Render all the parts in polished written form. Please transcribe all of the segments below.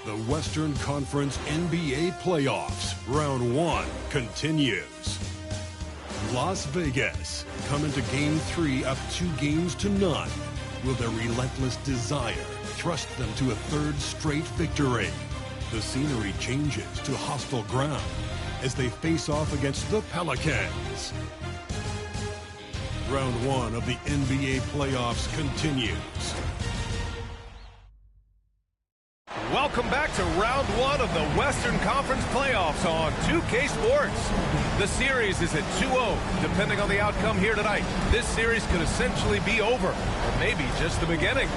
The Western Conference NBA Playoffs, Round 1 continues. Las Vegas come into Game 3 up 2-0. Will their relentless desire thrust them to a third straight victory? The scenery changes to hostile ground as they face off against the Pelicans. Round 1 of the NBA Playoffs continues. Welcome back to Round 1 of the Western Conference Playoffs on 2K Sports. The series is at 2-0. Depending on the outcome here tonight, this series could essentially be over, or maybe just the beginning.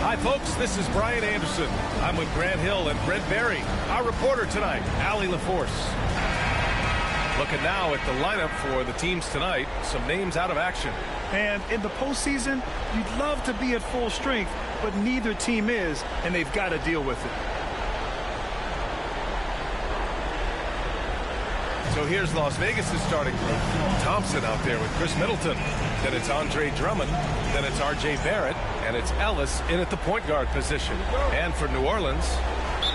Hi, folks. This is Brian Anderson. I'm with Grant Hill and Brent Berry. Our reporter tonight, Allie LaForce. Looking now at the lineup for the teams tonight, some names out of action. And in the postseason, you'd love to be at full strength, but neither team is, and they've got to deal with it. So here's Las Vegas' starting group. Thompson out there with Chris Middleton. Then it's Andre Drummond. Then it's R.J. Barrett. And it's Ellis in at the point guard position. And for New Orleans,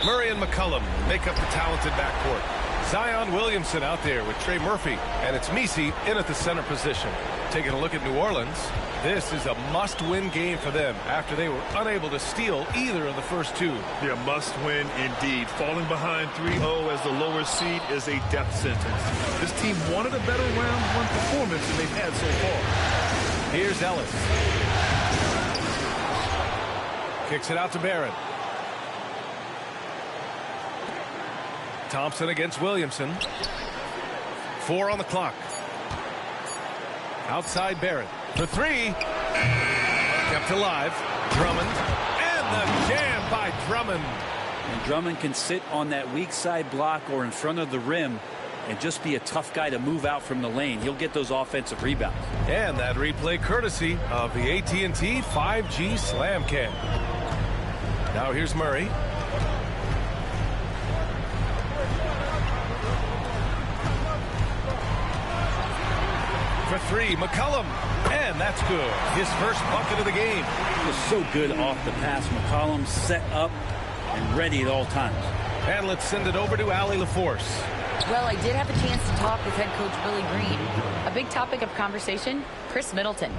Murray and McCollum make up the talented backcourt. Zion Williamson out there with Trey Murphy, and it's Messi in at the center position. Taking a look at New Orleans, this is a must-win game for them after they were unable to steal either of the first two. Yeah, must-win indeed. Falling behind 3-0 as the lower seed is a death sentence. This team wanted a better round one performance than they've had so far. Here's Ellis. Kicks it out to Barrett. Thompson against Williamson. 4 on the clock. Outside Barrett for 3. Kept alive. Drummond. And the jam by Drummond. And Drummond can sit on that weak side block or in front of the rim and just be a tough guy to move out from the lane. He'll get those offensive rebounds. And that replay courtesy of the AT&T 5G Slam Cam. Now here's Murray. For 3, McCollum, and that's good. His first bucket of the game. He was so good off the pass. McCollum set up and ready at all times. And let's send it over to Allie LaForce. Well, I did have a chance to talk with head coach Willie Green. A big topic of conversation, Chris Middleton.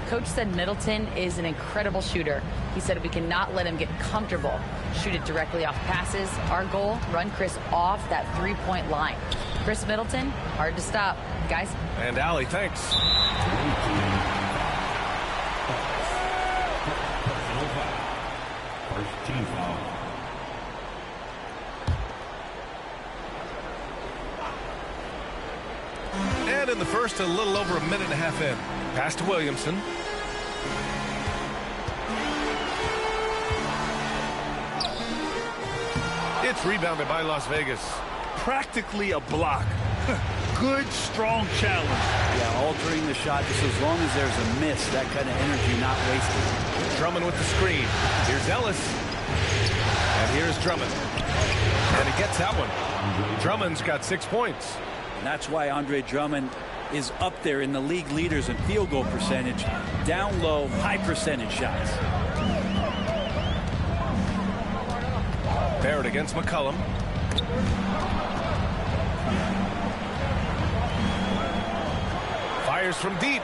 Coach said Middleton is an incredible shooter. He said we cannot let him get comfortable. Shoot it directly off passes. Our goal, run Chris off that three-point line. Chris Middleton, hard to stop. Guys. And Allie, thanks. First team foul. And in the first, a little over a minute and a half in. Pass to Williamson. It's rebounded by Las Vegas. Practically a block. Good, strong challenge. Yeah, altering the shot just as long as there's a miss. That kind of energy not wasted. Drummond with the screen. Here's Ellis. And here's Drummond. And he gets that one. Drummond's got 6 points. And that's why Andre Drummond is up there in the league leaders in field goal percentage. Down low, high percentage shots. Barrett against McCollum. Fires from deep.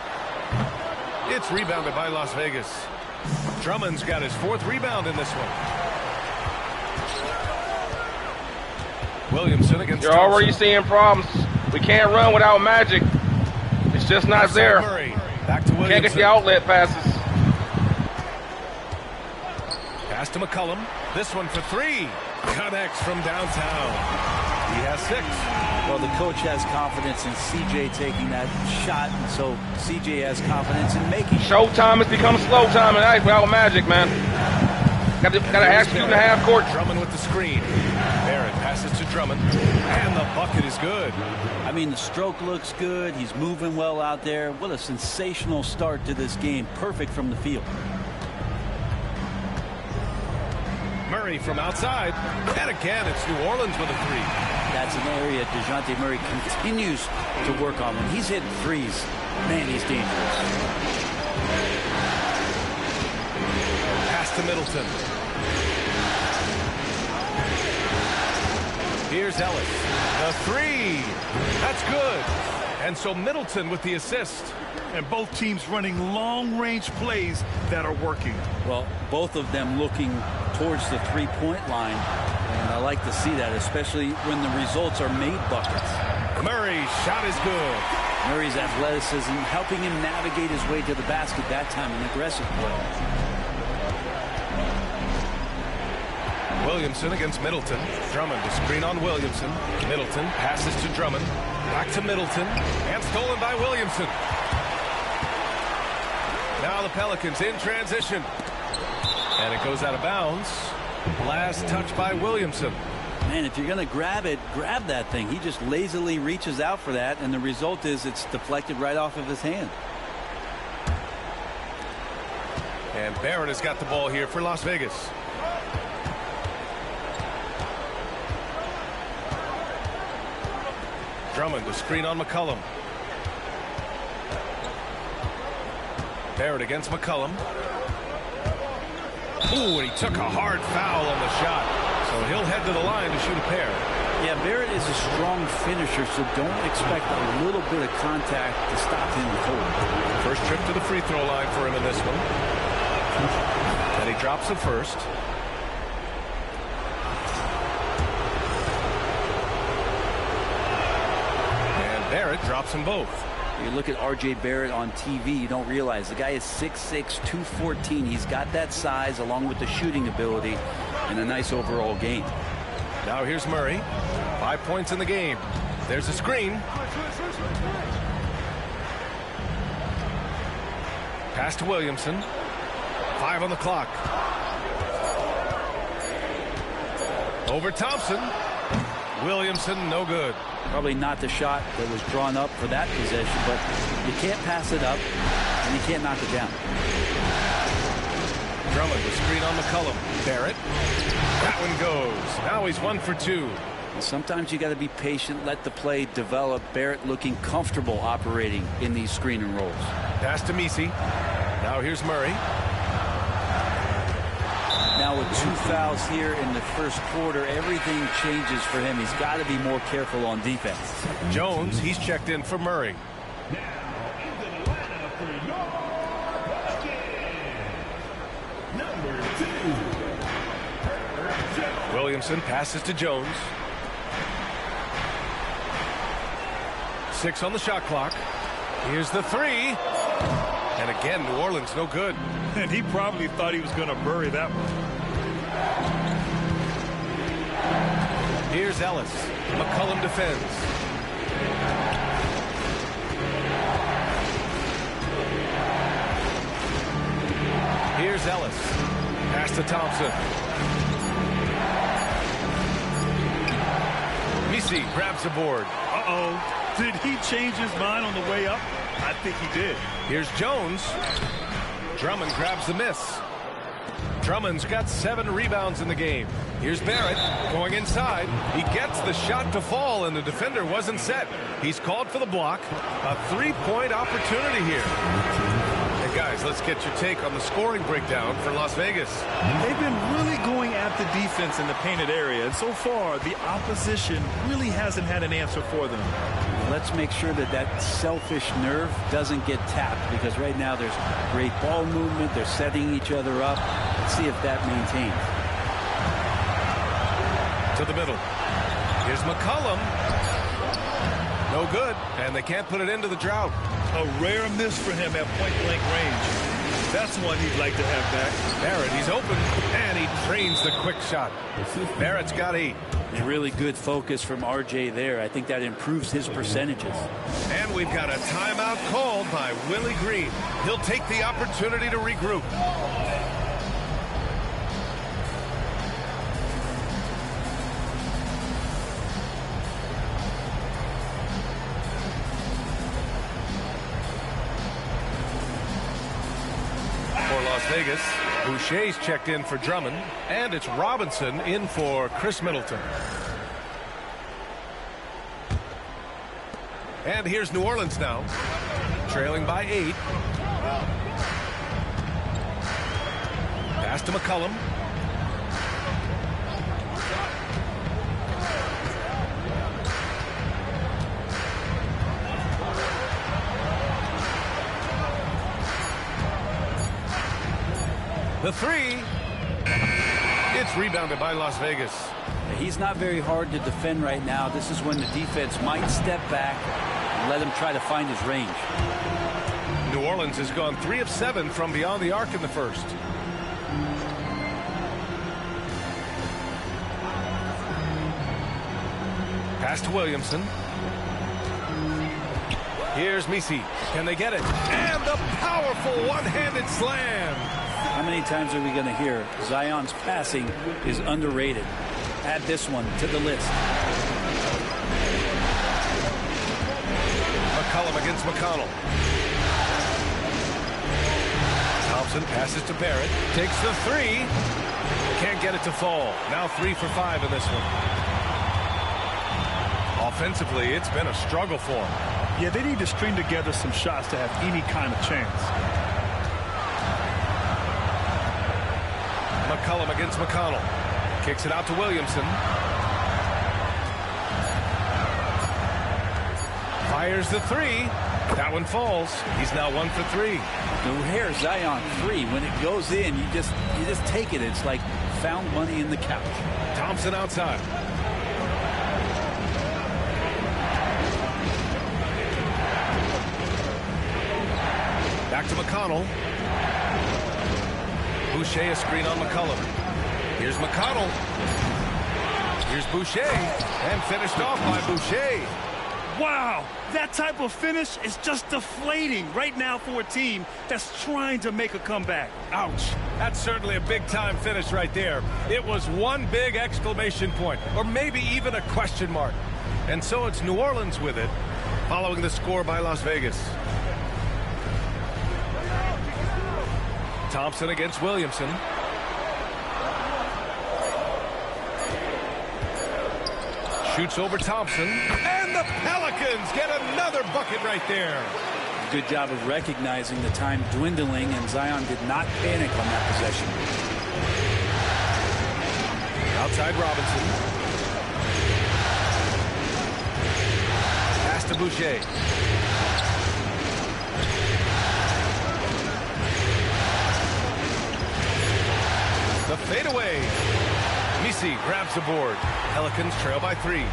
It's rebounded by Las Vegas. Drummond's got his 4th rebound in this one. Williamson against You're Thompson. already seeing problems. We can't run without magic. It's just not there. Murray. Back to Williamson. Can't get the outlet passes. Pass to McCollum. This one for 3. Connects from downtown. He has 6. Well, the coach has confidence in C.J. taking that shot, and so C.J. has confidence in making it. Showtime has become slow time tonight without magic, man. Got to execute in the half court. Drummond with the screen. Barrett passes to Drummond. And the bucket is good. I mean, the stroke looks good. He's moving well out there. What a sensational start to this game. Perfect from the field. Murray from outside. And again, it's New Orleans with a 3. That's an area DeJounte Murray continues to work on. When he's hitting threes, man, he's dangerous. Pass to Middleton. Here's Ellis. The three. That's good. And so Middleton with the assist. And both teams running long-range plays that are working. Well, both of them looking towards the three-point line. And I like to see that, especially when the results are made buckets. Murray's shot is good. Murray's athleticism helping him navigate his way to the basket that time, an aggressive play. Williamson against Middleton. Drummond to screen on Williamson. Middleton passes to Drummond. Back to Middleton. And stolen by Williamson. Now the Pelicans in transition. And it goes out of bounds. Last touch by Williamson. Man, if you're going to grab it, grab that thing. He just lazily reaches out for that, and the result is it's deflected right off of his hand. And Barrett has got the ball here for Las Vegas. Drummond to screen on McCollum. Barrett against McCollum. Ooh, and he took a hard foul on the shot. So he'll head to the line to shoot a pair. Yeah, Barrett is a strong finisher, so don't expect a little bit of contact to stop him cold. First trip to the free throw line for him in this one. And he drops the first. And Barrett drops them both. You look at R.J. Barrett on TV, you don't realize the guy is 6'6", 214. He's got that size along with the shooting ability and a nice overall game. Now here's Murray. 5 points in the game. There's a screen. Pass to Williamson. 5 on the clock. Over Thompson. Williamson, no good. Probably not the shot that was drawn up for that possession, but you can't pass it up, and you can't knock it down. Drummond with screen on McCollum. Barrett. That one goes. Now he's 1 for 2. And sometimes you got to be patient, let the play develop. Barrett looking comfortable operating in these screen and rolls. Pass to Messi. Now here's Murray. Now with 2 fouls here in the first quarter, everything changes for him. He's got to be more careful on defense. Jones, he's checked in for Murray. Williamson passes to Jones. 6 on the shot clock. Here's the three. And again, New Orleans no good. And he probably thought he was going to bury that one. Here's Ellis. McCollum defends. Here's Ellis. Pass to Thompson. Messi grabs the board. Uh-oh. Did he change his mind on the way up? I think he did. Here's Jones. Drummond grabs the miss. Drummond's got 7 rebounds in the game. Here's Barrett going inside. He gets the shot to fall, and the defender wasn't set. He's called for the block. A 3-point opportunity here. Hey, guys, let's get your take on the scoring breakdown for Las Vegas. They've been really going at the defense in the painted area, and so far, the opposition really hasn't had an answer for them. Let's make sure that that selfish nerve doesn't get tapped, because right now there's great ball movement. They're setting each other up. Let's see if that maintains. To the middle. Here's McCollum. No good, and they can't put it into the drought. A rare miss for him at point-blank range. That's one he'd like to have back. Barrett, he's open, and he drains the quick shot. Barrett's got 8. A really good focus from R.J. there. I think that improves his percentages. And we've got a timeout called by Willie Green. He'll take the opportunity to regroup. For Las Vegas, Boucher's checked in for Drummond, and it's Robinson in for Chris Middleton. And here's New Orleans now, trailing by 8. Pass to McCollum. The three. It's rebounded by Las Vegas. He's not very hard to defend right now. This is when the defense might step back and let him try to find his range. New Orleans has gone 3 of 7 from beyond the arc in the first. Pass to Williamson. Here's Misi. Can they get it? And the powerful one-handed slam. How many times are we going to hear Zion's passing is underrated? Add this one to the list. McCollum against McConnell. Thompson passes to Barrett. Takes the three. Can't get it to fall. Now 3 for 5 in this one. Offensively, it's been a struggle for him. Yeah, they need to string together some shots to have any kind of chance. McCollum against McConnell. Kicks it out to Williamson. Fires the three. That one falls. He's now 1 for 3. No hair, Zion 3. When it goes in, you just take it. It's like found money in the couch. Thompson outside. Back to McConnell. Boucher a screen on McCollum. Here's McConnell. Here's Boucher. And finished off by Boucher. Wow, that type of finish is just deflating right now for a team that's trying to make a comeback. Ouch. That's certainly a big-time finish right there. It was one big exclamation point, or maybe even a question mark. And so it's New Orleans with it, following the score by Las Vegas. Thompson against Williamson. Shoots over Thompson. And the Pelicans get another bucket right there. Good job of recognizing the time dwindling, and Zion did not panic on that possession. Outside Robinson. Pass to Boucher. The fadeaway. Misi grabs the board. Pelicans trail by 3.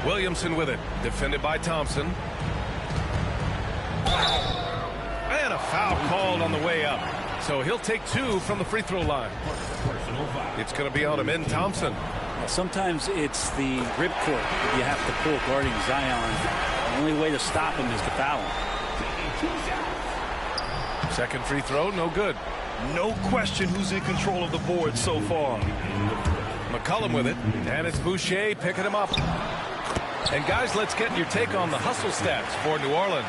Williamson with it. Defended by Thompson. And a foul called on the way up. So he'll take 2 from the free throw line. It's going to be on him in Thompson. Sometimes it's the ripcord you have to pull guarding Zion. The only way to stop him is to foul him. Second free throw, no good. No question who's in control of the board so far. McCollum with it, and it's Boucher picking him up. And guys, let's get your take on the hustle stats for New Orleans.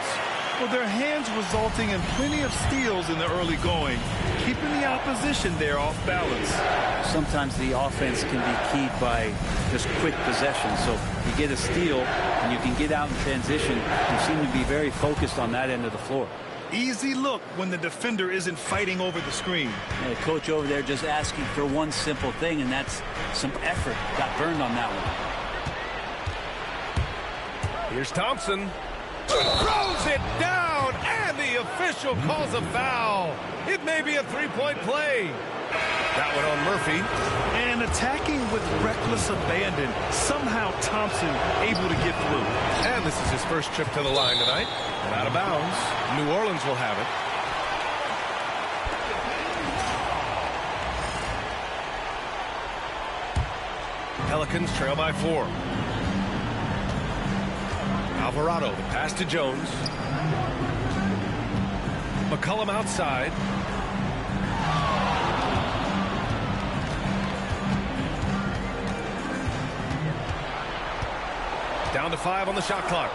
Well, their hands resulting in plenty of steals in the early going, keeping the opposition there off balance. Sometimes the offense can be keyed by just quick possession. So you get a steal and you can get out in transition. You seem to be very focused on that end of the floor. Easy look when the defender isn't fighting over the screen. And the coach over there just asking for one simple thing, and that's some effort. Got burned on that one. Here's Thompson. Throws it down, and the official calls a foul. It may be a three-point play. That one on Murphy. And attacking with reckless abandon. Somehow Thompson able to get through. And this is his first trip to the line tonight. And out of bounds. New Orleans will have it. Pelicans trail by 4. Alvarado, the pass to Jones. McCollum outside. Down to 5 on the shot clock.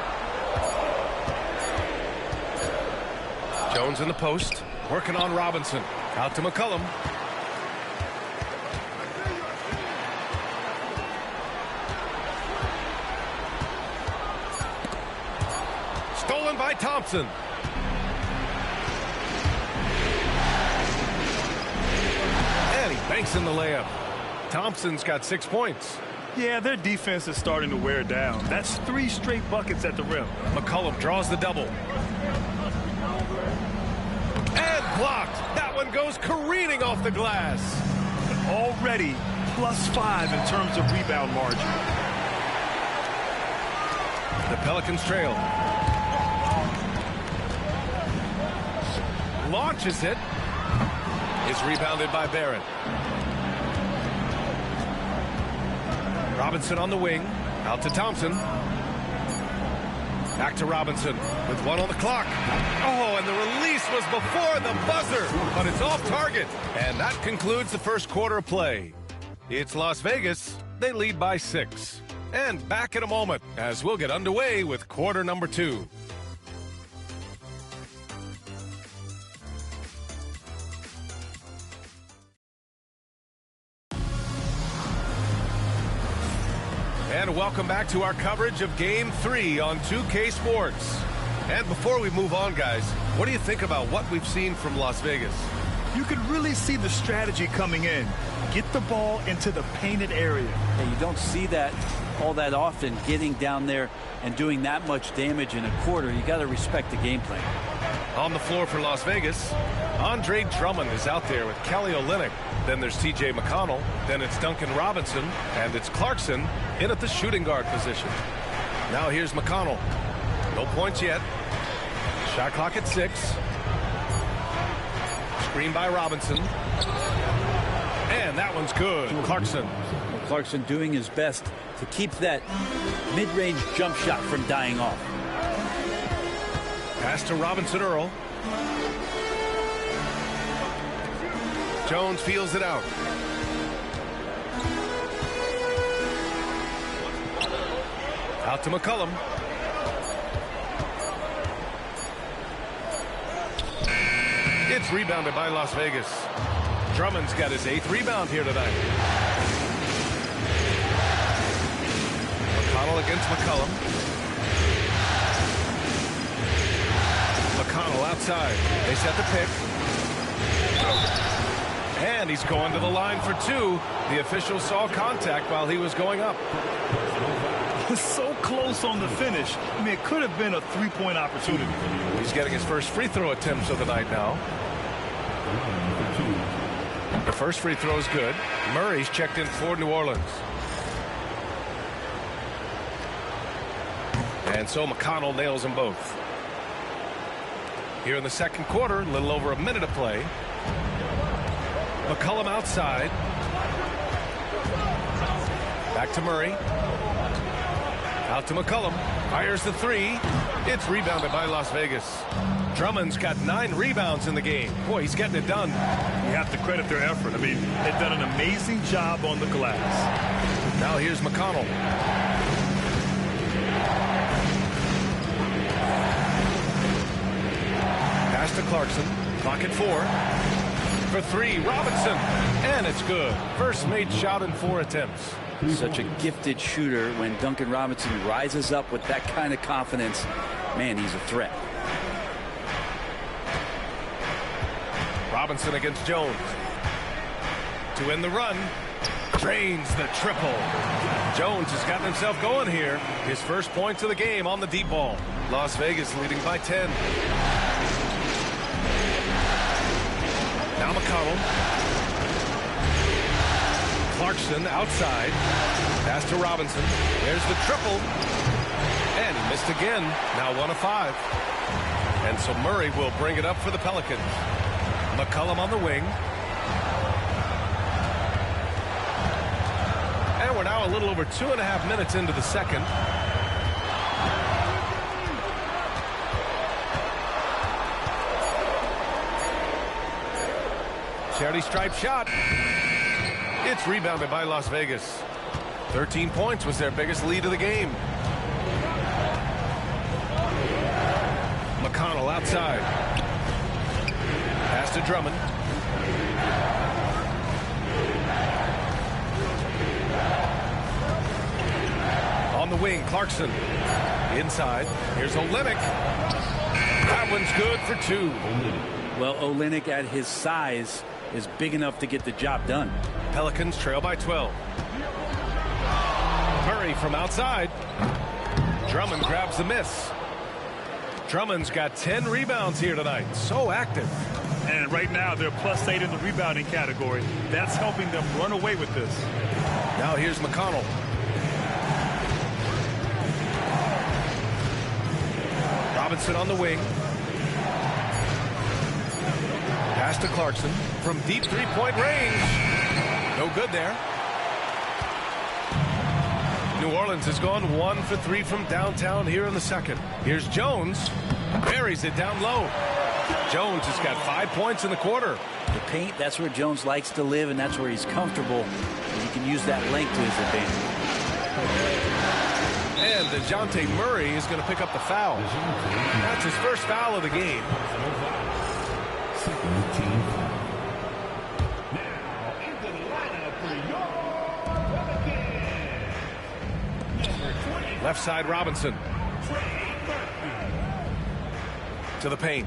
Jones in the post, working on Robinson. Out to McCollum. Stolen by Thompson. And he banks in the layup. Thompson's got 6 points. Yeah, their defense is starting to wear down. That's 3 straight buckets at the rim. McCollum draws the double. And blocked. That one goes careening off the glass. Already +5 in terms of rebound margin. The Pelicans trail. Launches it. It's rebounded by Barrett. Robinson on the wing. Out to Thompson. Back to Robinson with 1 on the clock. Oh, and the release was before the buzzer, but it's off target. And that concludes the first quarter of play. It's Las Vegas. They lead by 6. And back in a moment as we'll get underway with quarter number 2. And welcome back to our coverage of Game 3 on 2K Sports. And before we move on, guys, what do you think about what we've seen from Las Vegas? You could really see the strategy coming in. Get the ball into the painted area. Yeah, you don't see that all that often, getting down there and doing that much damage in a quarter. You got to respect the game plan. On the floor for Las Vegas, Andre Drummond is out there with Kelly Olynyk. Then there's TJ McConnell. Then it's Duncan Robinson. And it's Clarkson in at the shooting guard position. Now here's McConnell. No points yet. Shot clock at 6. Screen by Robinson. And that one's good. Clarkson. Clarkson doing his best to keep that mid-range jump shot from dying off. Pass to Robinson Earl. Jones feels it out. Out to McCollum. It's rebounded by Las Vegas. Drummond's got his 8th rebound here tonight. McConnell against McCollum. McConnell outside. They set the pick. And he's going to the line for 2. The official saw contact while he was going up. So close on the finish. I mean, it could have been a 3-point opportunity. He's getting his first free throw attempts of the night now. The first free throw is good. Murray's checked in for New Orleans. And so McConnell nails them both. Here in the second quarter, a little over a minute of play. McCollum outside. Back to Murray. Out to McCollum. Fires the 3. It's rebounded by Las Vegas. Drummond's got 9 rebounds in the game. Boy, he's getting it done. You have to credit their effort. I mean, they've done an amazing job on the glass. Now here's McConnell. Pass to Clarkson. Clock at 4. For 3, Robinson. And it's good. First made shot in 4 attempts. Such a gifted shooter. When Duncan Robinson rises up with that kind of confidence, man, he's a threat. Robinson against Jones. To end the run. Drains the triple. Jones has gotten himself going here. His first points of the game on the deep ball. Las Vegas leading by 10. Now McConnell. Clarkson outside. Pass to Robinson. There's the triple. And he missed again. Now 1 of 5. And so Murray will bring it up for the Pelicans. McCollum on the wing. And we're now a little over 2.5 minutes into the second. Charity stripe shot. It's rebounded by Las Vegas. 13 points was their biggest lead of the game. McConnell outside. Pass to Drummond. On the wing, Clarkson. Inside. Here's Olynyk. That one's good for 2. Well, Olynyk at his size is big enough to get the job done. Pelicans trail by 12. Murray from outside. Drummond grabs the miss. Drummond's got 10 rebounds here tonight. So active. And right now they're +8 in the rebounding category. That's helping them run away with this. Now here's McConnell. Robinson on the wing. Pass to Clarkson from deep three-point range. No good there. New Orleans has gone 1 for 3 from downtown here in the second. Here's Jones. Buries it down low. Jones has got 5 points in the quarter. The paint, that's where Jones likes to live, and that's where he's comfortable. And he can use that length to his advantage. And DeJounte Murray is going to pick up the foul. That's his first foul of the game. Left side Robinson. To the paint.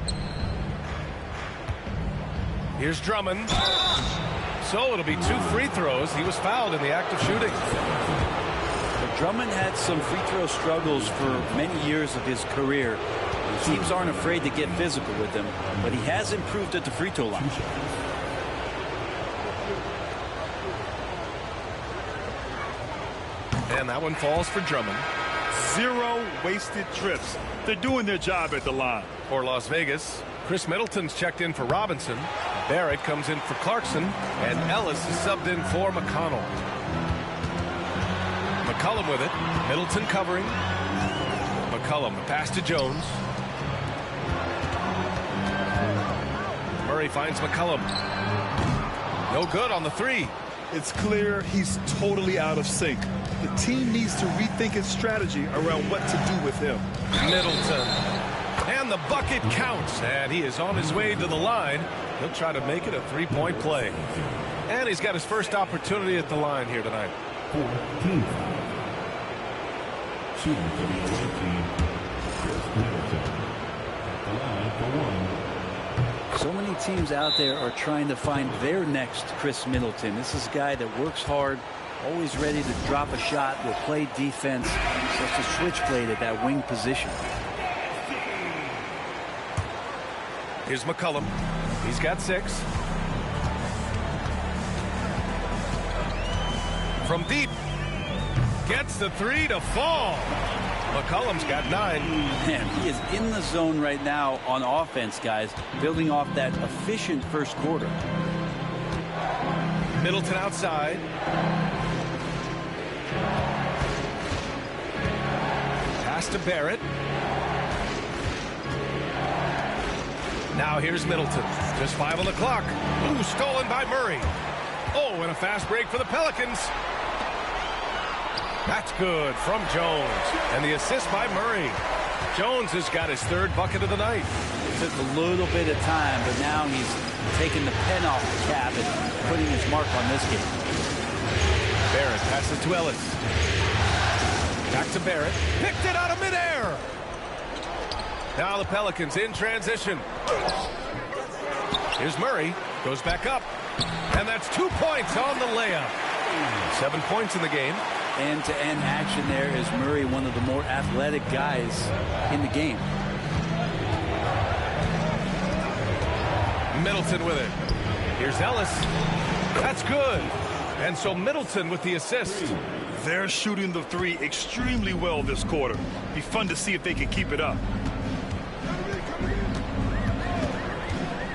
Here's Drummond. So it'll be 2 free throws. He was fouled in the act of shooting. But Drummond had some free throw struggles for many years of his career. Teams aren't afraid to get physical with him, but he has improved at the free throw line. And that one falls for Drummond. 0 wasted trips. They're doing their job at the line. For Las Vegas, Chris Middleton's checked in for Robinson. Barrett comes in for Clarkson. And Ellis is subbed in for McConnell. McCollum with it. Middleton covering. McCollum, a pass to Jones. Murray finds McCollum. No good on the 3. It's clear he's totally out of sync. The team needs to rethink its strategy around what to do with him. Middleton. And the bucket counts. And he is on his way to the line. He'll try to make it a 3-point play. And he's got his first opportunity at the line here tonight. Shooting for the away team, Chris Middleton. At the line for 1. So many teams out there are trying to find their next Chris Middleton. This is a guy that works hard, always ready to drop a shot, will play defense, just a switchblade at that wing position. Here's McCollum. He's got 6. From deep. Gets the 3 to fall. McCollum's got 9. Man, he is in the zone right now on offense, guys, building off that efficient first quarter. Middleton outside. Pass to Barrett. Now here's Middleton. Just 5 on the clock. Ooh, stolen by Murray. Oh, and a fast break for the Pelicans. That's good from Jones. And the assist by Murray. Jones has got his 3rd bucket of the night. It took a little bit of time, but now he's taking the pen off the cap and putting his mark on this game. Barrett passes to Ellis. Back to Barrett. Picked it out of midair. Now the Pelicans in transition. Here's Murray. Goes back up. And that's 2 points on the layup. 7 points in the game. End-to-end action there is Murray, one of the more athletic guys in the game. Middleton with it. Here's Ellis. That's good. And so Middleton with the assist. They're shooting the 3 extremely well this quarter. Be fun to see if they can keep it up.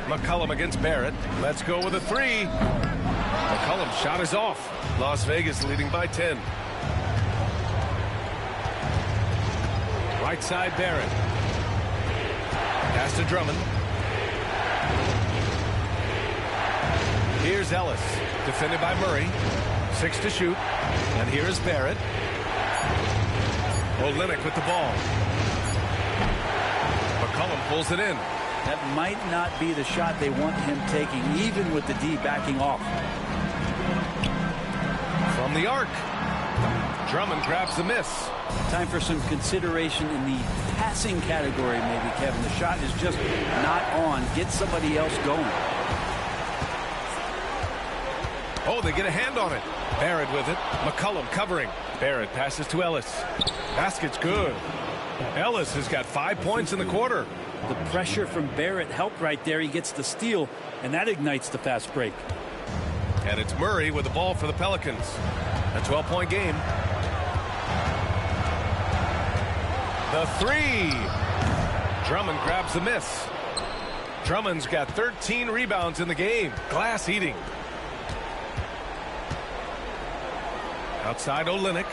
McCollum against Barrett. Let's go with a 3. McCollum's shot is off. Las Vegas leading by 10. Right side Barrett. Pass to Drummond. Here's Ellis. Defended by Murray. 6 to shoot. And here's Barrett. Olynyk with the ball. McCollum pulls it in. That might not be the shot they want him taking, even with the D backing off. From the arc. Drummond grabs the miss. Time for some consideration in the passing category, maybe, Kevin. The shot is just not on. Get somebody else going. Oh, they get a hand on it. Barrett with it. McCollum covering. Barrett passes to Ellis. Basket's good. Ellis has got 5 points in the quarter. The pressure from Barrett helped right there. He gets the steal, and that ignites the fast break. And it's Murray with the ball for the Pelicans. A 12-point game. The three. Drummond grabs the miss. Drummond's got 13 rebounds in the game. Glass eating. Outside Olynyk.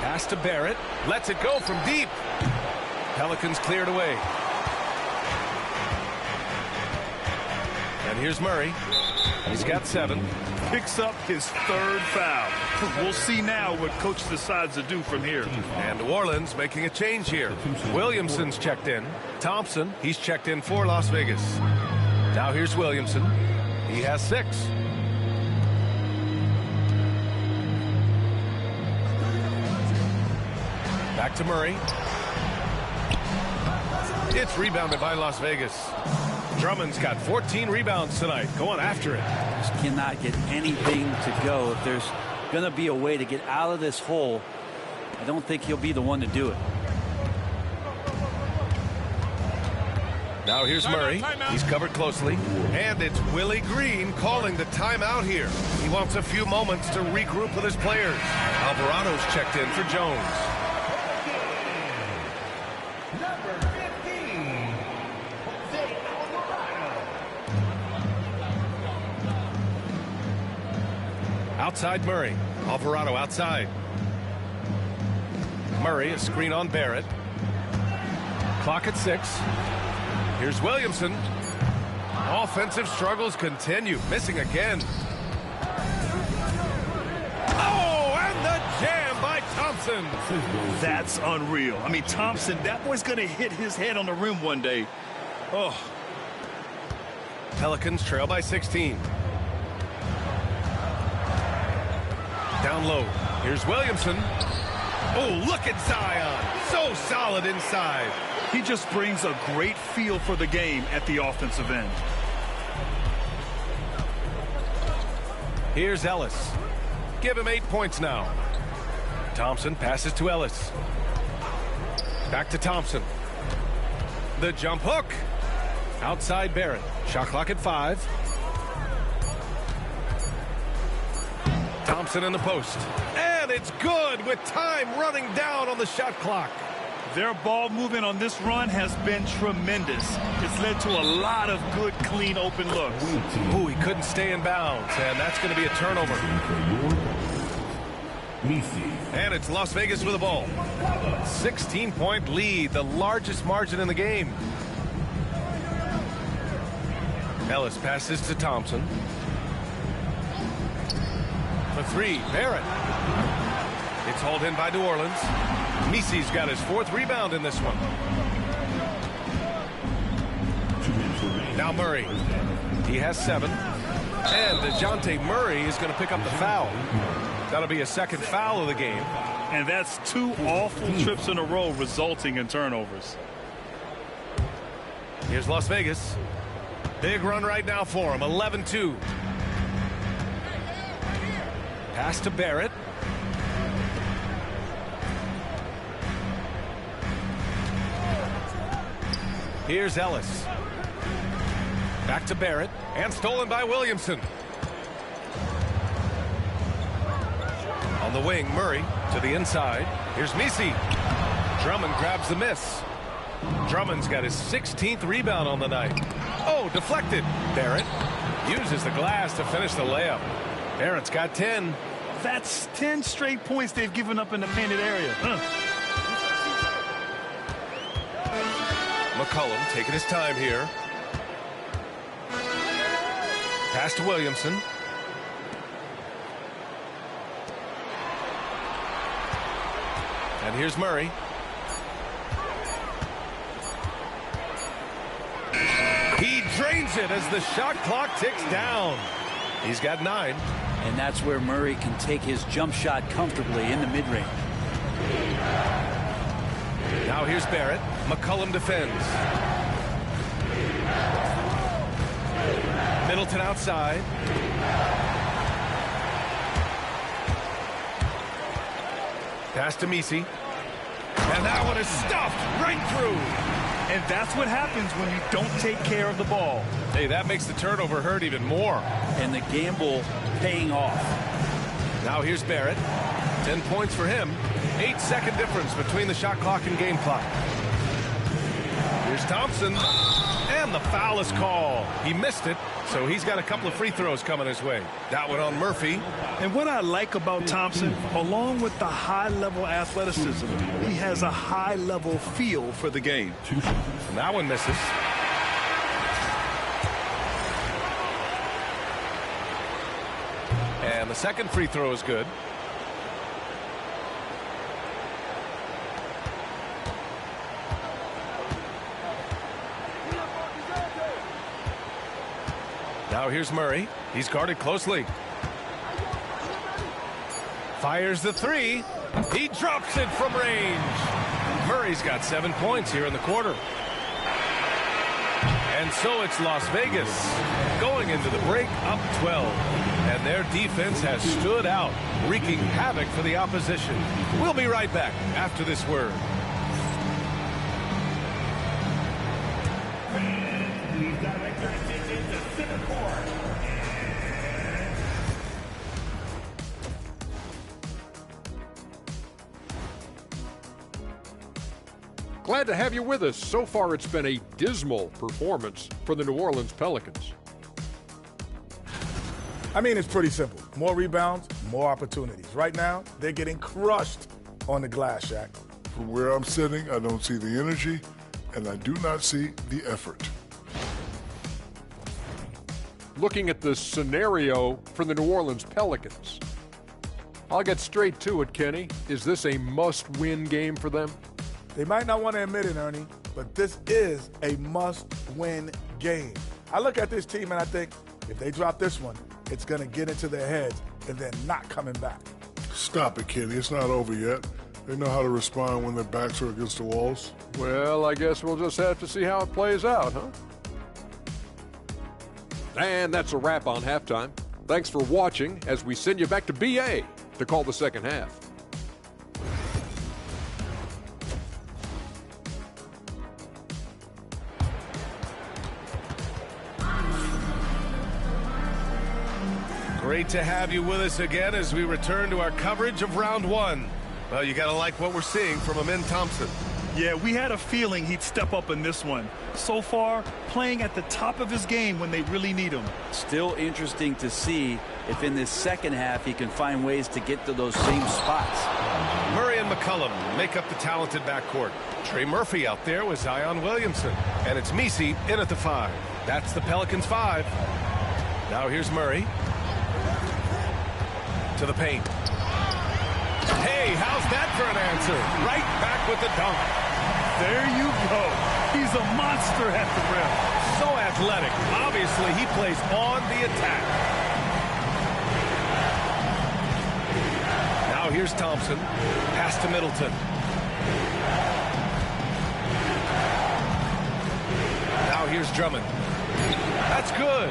Pass to Barrett. Lets it go from deep. Pelicans cleared away. And here's Murray. He's got 7. Picks up his 3rd foul. We'll see now what coach decides to do from here. And New Orleans making a change here. Williamson's checked in. Thompson, he's checked in for Las Vegas. Now here's Williamson. He has 6. Back to Murray. It's rebounded by Las Vegas. Drummond's got 14 rebounds tonight, going after it. Just cannot get anything to go. If there's going to be a way to get out of this hole, I don't think he'll be the one to do it. Now here's Murray. He's covered closely. And it's Willie Green calling the timeout here. He wants a few moments to regroup with his players. Alvarado's checked in for Jones. Outside Murray. Alvarado outside. Murray, a screen on Barrett. Clock at 6. Here's Williamson. Offensive struggles continue. Missing again. Oh, and the jam by Thompson. That's unreal. I mean, Thompson, that boy's going to hit his head on the rim one day. Oh. Pelicans trail by 16. Down low. Here's Williamson. Oh, look at Zion. So solid inside. He just brings a great feel for the game at the offensive end. Here's Ellis. Give him 8 points now. Thompson passes to Ellis. Back to Thompson. The jump hook. Outside Barrett. Shot clock at 5. Thompson in the post. And it's good with time running down on the shot clock. Their ball movement on this run has been tremendous. It's led to a lot of good, clean, open looks. Ooh, he couldn't stay in bounds, and that's going to be a turnover. And it's Las Vegas with the ball. 16-point lead, the largest margin in the game. Ellis passes to Thompson. For 3, Barrett. It's hauled in by New Orleans. Misi's got his 4th rebound in this one. Now Murray. He has 7. And DeJounte Murray is going to pick up the foul. That'll be a 2nd foul of the game. And that's 2 awful trips in a row resulting in turnovers. Here's Las Vegas. Big run right now for him. 11-2. Pass to Barrett. Here's Ellis. Back to Barrett. And stolen by Williamson. On the wing, Murray to the inside. Here's Misi. Drummond grabs the miss. Drummond's got his 16th rebound on the night. Oh, deflected. Barrett uses the glass to finish the layup. Barrett's got 10. That's 10 straight points they've given up in the painted area. McCollum taking his time here. Pass to Williamson. And here's Murray. He drains it as the shot clock ticks down. He's got 9. And that's where Murray can take his jump shot comfortably in the mid-range. Now here's Barrett. McCollum defends. Middleton outside. Pass to Misi. And that one is stuffed right through. And that's what happens when you don't take care of the ball. Hey, that makes the turnover hurt even more. And the gamble paying off. Now here's Barrett. 10 points for him. 8-second difference between the shot clock and game clock. Here's Thompson. And the foul is called. He missed it, so he's got a couple of free throws coming his way. That one on Murphy. And what I like about Thompson, along with the high-level athleticism, he has a high-level feel for the game. And that one misses. And the second free throw is good. Now here's Murray. He's guarded closely. Fires the three. He drops it from range. Murray's got 7 points here in the quarter. And so it's Las Vegas going into the break up 12. And their defense has stood out, wreaking havoc for the opposition. We'll be right back after this word. Glad to have you with us. So far, it's been a dismal performance for the New Orleans Pelicans. I mean, it's pretty simple. More rebounds, more opportunities. Right now, they're getting crushed on the glass, Shaq. From where I'm sitting, I don't see the energy, and I do not see the effort. Looking at the scenario for the New Orleans Pelicans, I'll get straight to it, Kenny. Is this a must-win game for them? They might not want to admit it, Ernie, but this is a must-win game. I look at this team and I think if they drop this one, it's going to get into their heads and they're not coming back. Stop it, Kenny. It's not over yet. They know how to respond when their backs are against the walls. Well, I guess we'll just have to see how it plays out, huh? And that's a wrap on halftime. Thanks for watching as we send you back to BA to call the second half. Great to have you with us again as we return to our coverage of round one. Well, you got to like what we're seeing from Amin Thompson. Yeah, we had a feeling he'd step up in this one. So far, playing at the top of his game when they really need him. Still interesting to see if in this second half he can find ways to get to those same spots. Murray and McCollum make up the talented backcourt. Trey Murphy out there with Zion Williamson. And it's Misi in at the 5. That's the Pelicans 5. Now here's Murray. To the paint. Hey, how's that for an answer? Right back with the dunk. There you go. He's a monster at the rim. So athletic. Obviously, he plays on the attack. Now here's Thompson. Pass to Middleton. Now here's Drummond. That's good.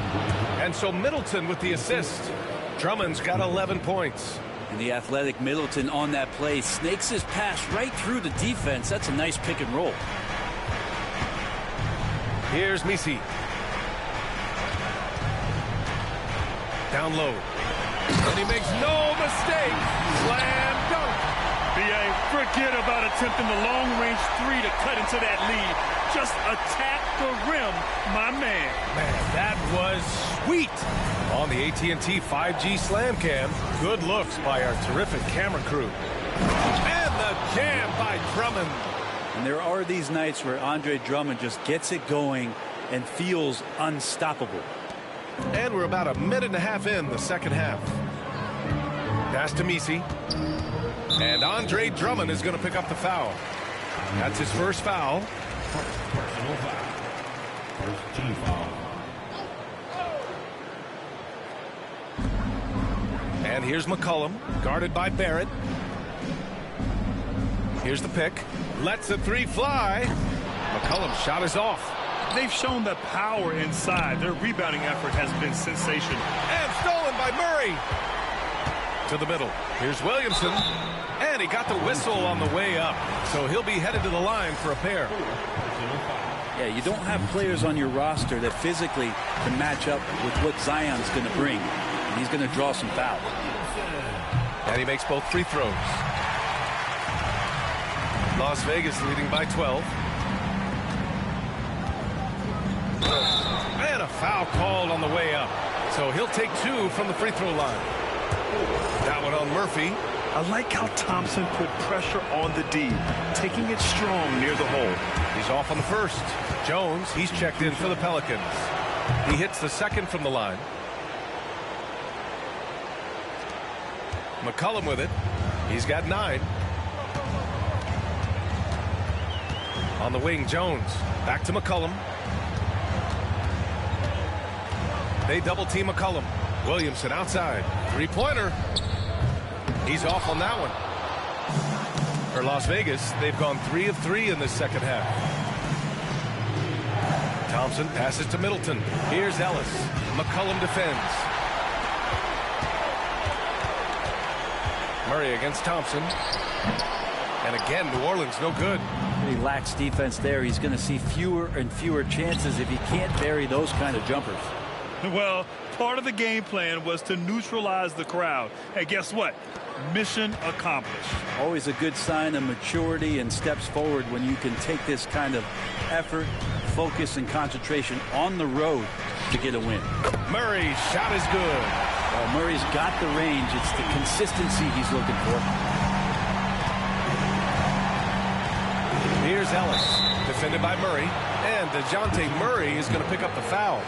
And so Middleton with the assist. Drummond's got 11 points. And the athletic Middleton on that play snakes his pass right through the defense. That's a nice pick and roll. Here's Misi. Down low. And he makes no mistake. Slam dunk. B.A., forget about attempting the long-range three to cut into that lead. Just attack the rim, my man. Man, that was sweet. On the AT&T 5G Slam Cam, good looks by our terrific camera crew. And the jam by Drummond. And there are these nights where Andre Drummond just gets it going and feels unstoppable. And we're about a minute and a half in the second half. Pass to Misi. And Andre Drummond is going to pick up the foul. That's his first foul. Personal foul. First team foul. And here's McCollum, guarded by Barrett. Here's the pick. Lets the three fly. McCollum's shot is off. They've shown the power inside. Their rebounding effort has been sensational. And stolen by Murray. To the middle. Here's Williamson. And he got the whistle on the way up. So he'll be headed to the line for a pair. Yeah, you don't have players on your roster that physically can match up with what Zion's going to bring. And he's going to draw some fouls. And he makes both free throws. Las Vegas leading by 12. And a foul called on the way up. So he'll take 2 from the free throw line. That one on Murphy. I like how Thompson put pressure on the D, taking it strong near the hole. He's off on the first. Jones, he's checked in for the Pelicans. He hits the second from the line. McCollum with it. He's got 9. On the wing, Jones. Back to McCollum. They double team McCollum. Williamson outside. Three-pointer. He's off on that one. For Las Vegas, they've gone 3 of 3 in this second half. Thompson passes to Middleton. Here's Ellis. McCollum defends. Murray against Thompson. And again, New Orleans no good. He lacks defense there. He's going to see fewer and fewer chances if he can't bury those kind of jumpers. Well, part of the game plan was to neutralize the crowd. And guess what? Mission accomplished. Always a good sign of maturity and steps forward when you can take this kind of effort, focus, and concentration on the road to get a win. Murray's shot is good. Well, Murray's got the range. It's the consistency he's looking for. Here's Ellis, defended by Murray. And DeJounte Murray is going to pick up the foul.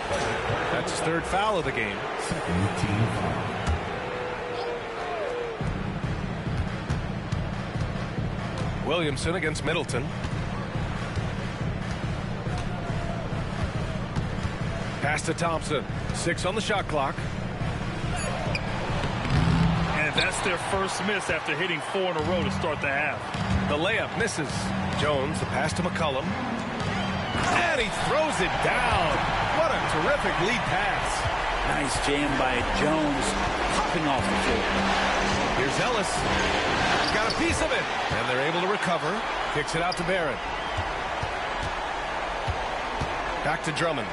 That's his 3rd foul of the game. Williamson against Middleton. Pass to Thompson. 6 on the shot clock. And that's their first miss after hitting 4 in a row to start the half. The layup misses. Jones, the pass to McCollum. And he throws it down. What a terrific lead pass. Nice jam by Jones, popping off the floor. Here's Ellis. He's got a piece of it. And they're able to recover. Kicks it out to Barrett. Back to Drummond.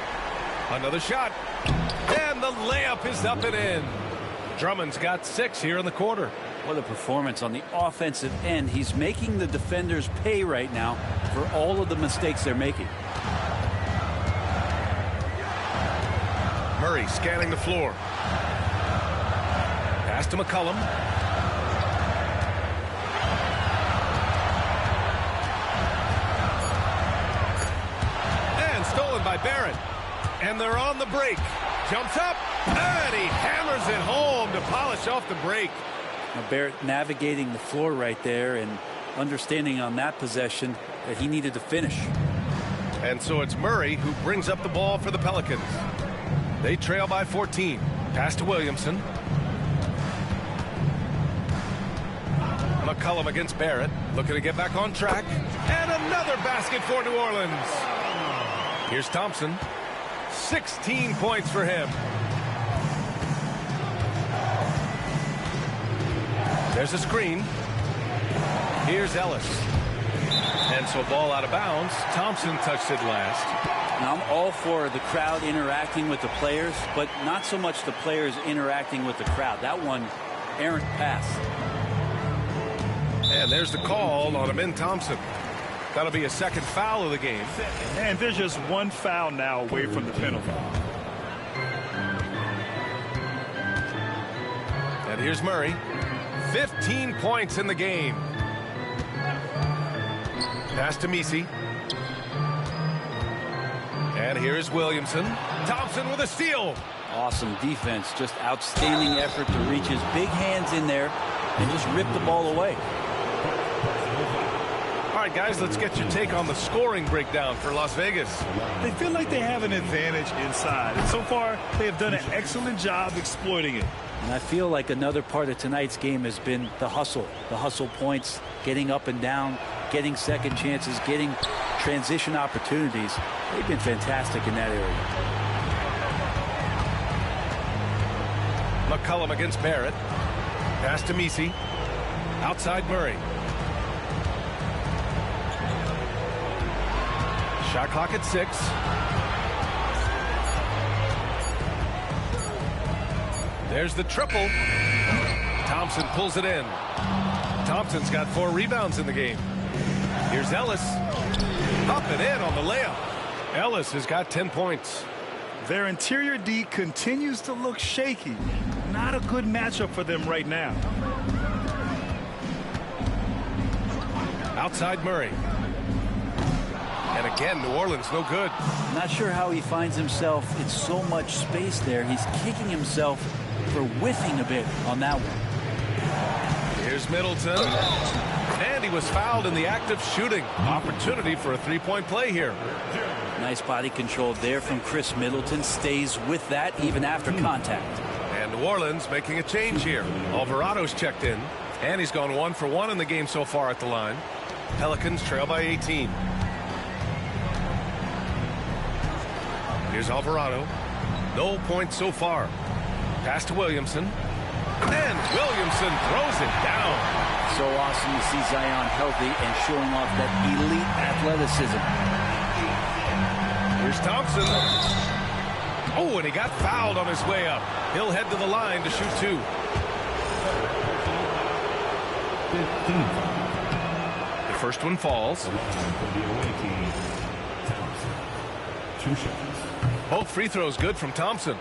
Another shot. And the layup is up and in. Drummond's got 6 here in the quarter. What a performance on the offensive end. He's making the defenders pay right now for all of the mistakes they're making. Murray scanning the floor. Pass to McCollum. And stolen by Barrett. And they're on the break. Jumps up. And he hammers it home to polish off the break. Now Barrett navigating the floor right there and understanding on that possession that he needed to finish. And so it's Murray who brings up the ball for the Pelicans. They trail by 14. Pass to Williamson. McCollum against Barrett. Looking to get back on track. And another basket for New Orleans. Here's Thompson. 16 points for him. There's a screen. Here's Ellis. And so ball out of bounds. Thompson touched it last. Now, I'm all for the crowd interacting with the players, but not so much the players interacting with the crowd. That one, errant pass. And there's the call on Amin Thompson. That'll be a 2nd foul of the game. And there's just 1 foul now away from the penalty. And here's Murray. 15 points in the game. Pass to Messi. And here's Williamson. Thompson with a steal. Awesome defense. Just outstanding effort to reach his big hands in there and just rip the ball away. All right, guys, let's get your take on the scoring breakdown for Las Vegas. They feel like they have an advantage inside. And so far, they have done an excellent job exploiting it. And I feel like another part of tonight's game has been the hustle points, getting up and down, getting second chances, getting transition opportunities. They've been fantastic in that area. McCollum against Barrett. Pass to Misi. Outside Murray. Shot clock at 6. There's the triple. Thompson pulls it in. Thompson's got 4 rebounds in the game. Here's Ellis. Up and in on the layup. Ellis has got 10 points. Their interior D continues to look shaky. Not a good matchup for them right now. Outside Murray. And again, New Orleans no good. Not sure how he finds himself in so much space there. He's kicking himself for whiffing a bit on that one. Here's Middleton. And he was fouled in the act of shooting. Opportunity for a 3-point play here. Nice body control there from Chris Middleton. Stays with that even after contact. And New Orleans making a change here. Alvarado's checked in. And he's gone 1 for 1 in the game so far at the line. Pelicans trail by 18. Here's Alvarado. No points so far. Pass to Williamson. And Williamson throws it down. So awesome to see Zion healthy and showing off that elite athleticism. Here's Thompson. Oh, and he got fouled on his way up. He'll head to the line to shoot 2. 15. The first one falls. 2 shots. Both free throws good from Thompson.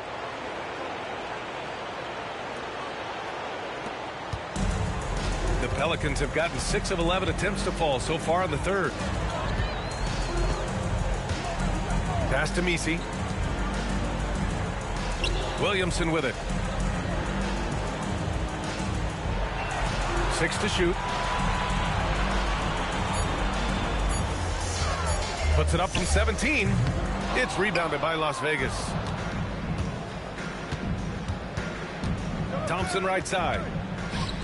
The Pelicans have gotten 6 of 11 attempts to fall so far in the third. Pass to Misi. Williamson with it. 6 to shoot. Puts it up from 17. It's rebounded by Las Vegas. Thompson right side.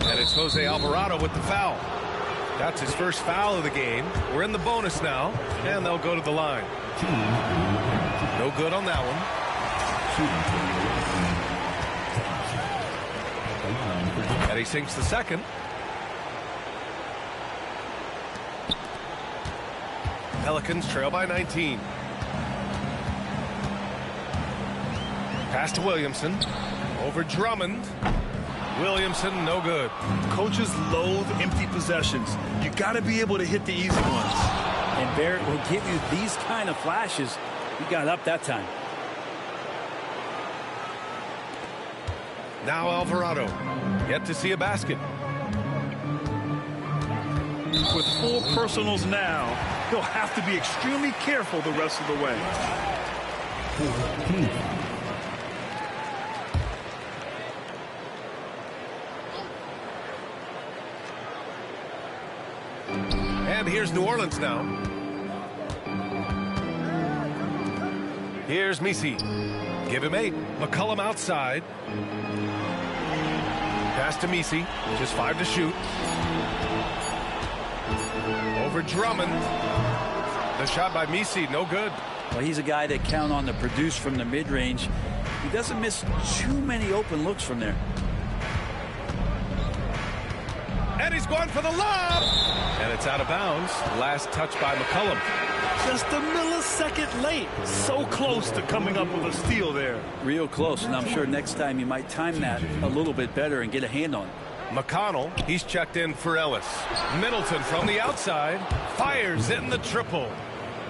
And it's Jose Alvarado with the foul. That's his first foul of the game. We're in the bonus now, and they'll go to the line. No good on that one. And he sinks the second. Pelicans trail by 19. Pass to Williamson. Over Drummond. Williamson, no good. Coaches loathe empty possessions. You got to be able to hit the easy ones. And Barrett will give you these kind of flashes. He got up that time. Now Alvarado. Yet to see a basket. With 4 personals now, he'll have to be extremely careful the rest of the way. 14. And here's New Orleans now. Here's Misi. Give him 8. McCollum outside. Pass to Misi. Just 5 to shoot. Over Drummond. The shot by Misi, no good. Well, he's a guy that count on to produce from the mid-range. He doesn't miss too many open looks from there. And he's going for the lob. And it's out of bounds. Last touch by McCollum. Just a millisecond late. So close to coming up with a steal there. Real close, and I'm sure next time you might time that a little bit better and get a hand on it. McConnell, he's checked in for Ellis. Middleton from the outside. Fires in the triple.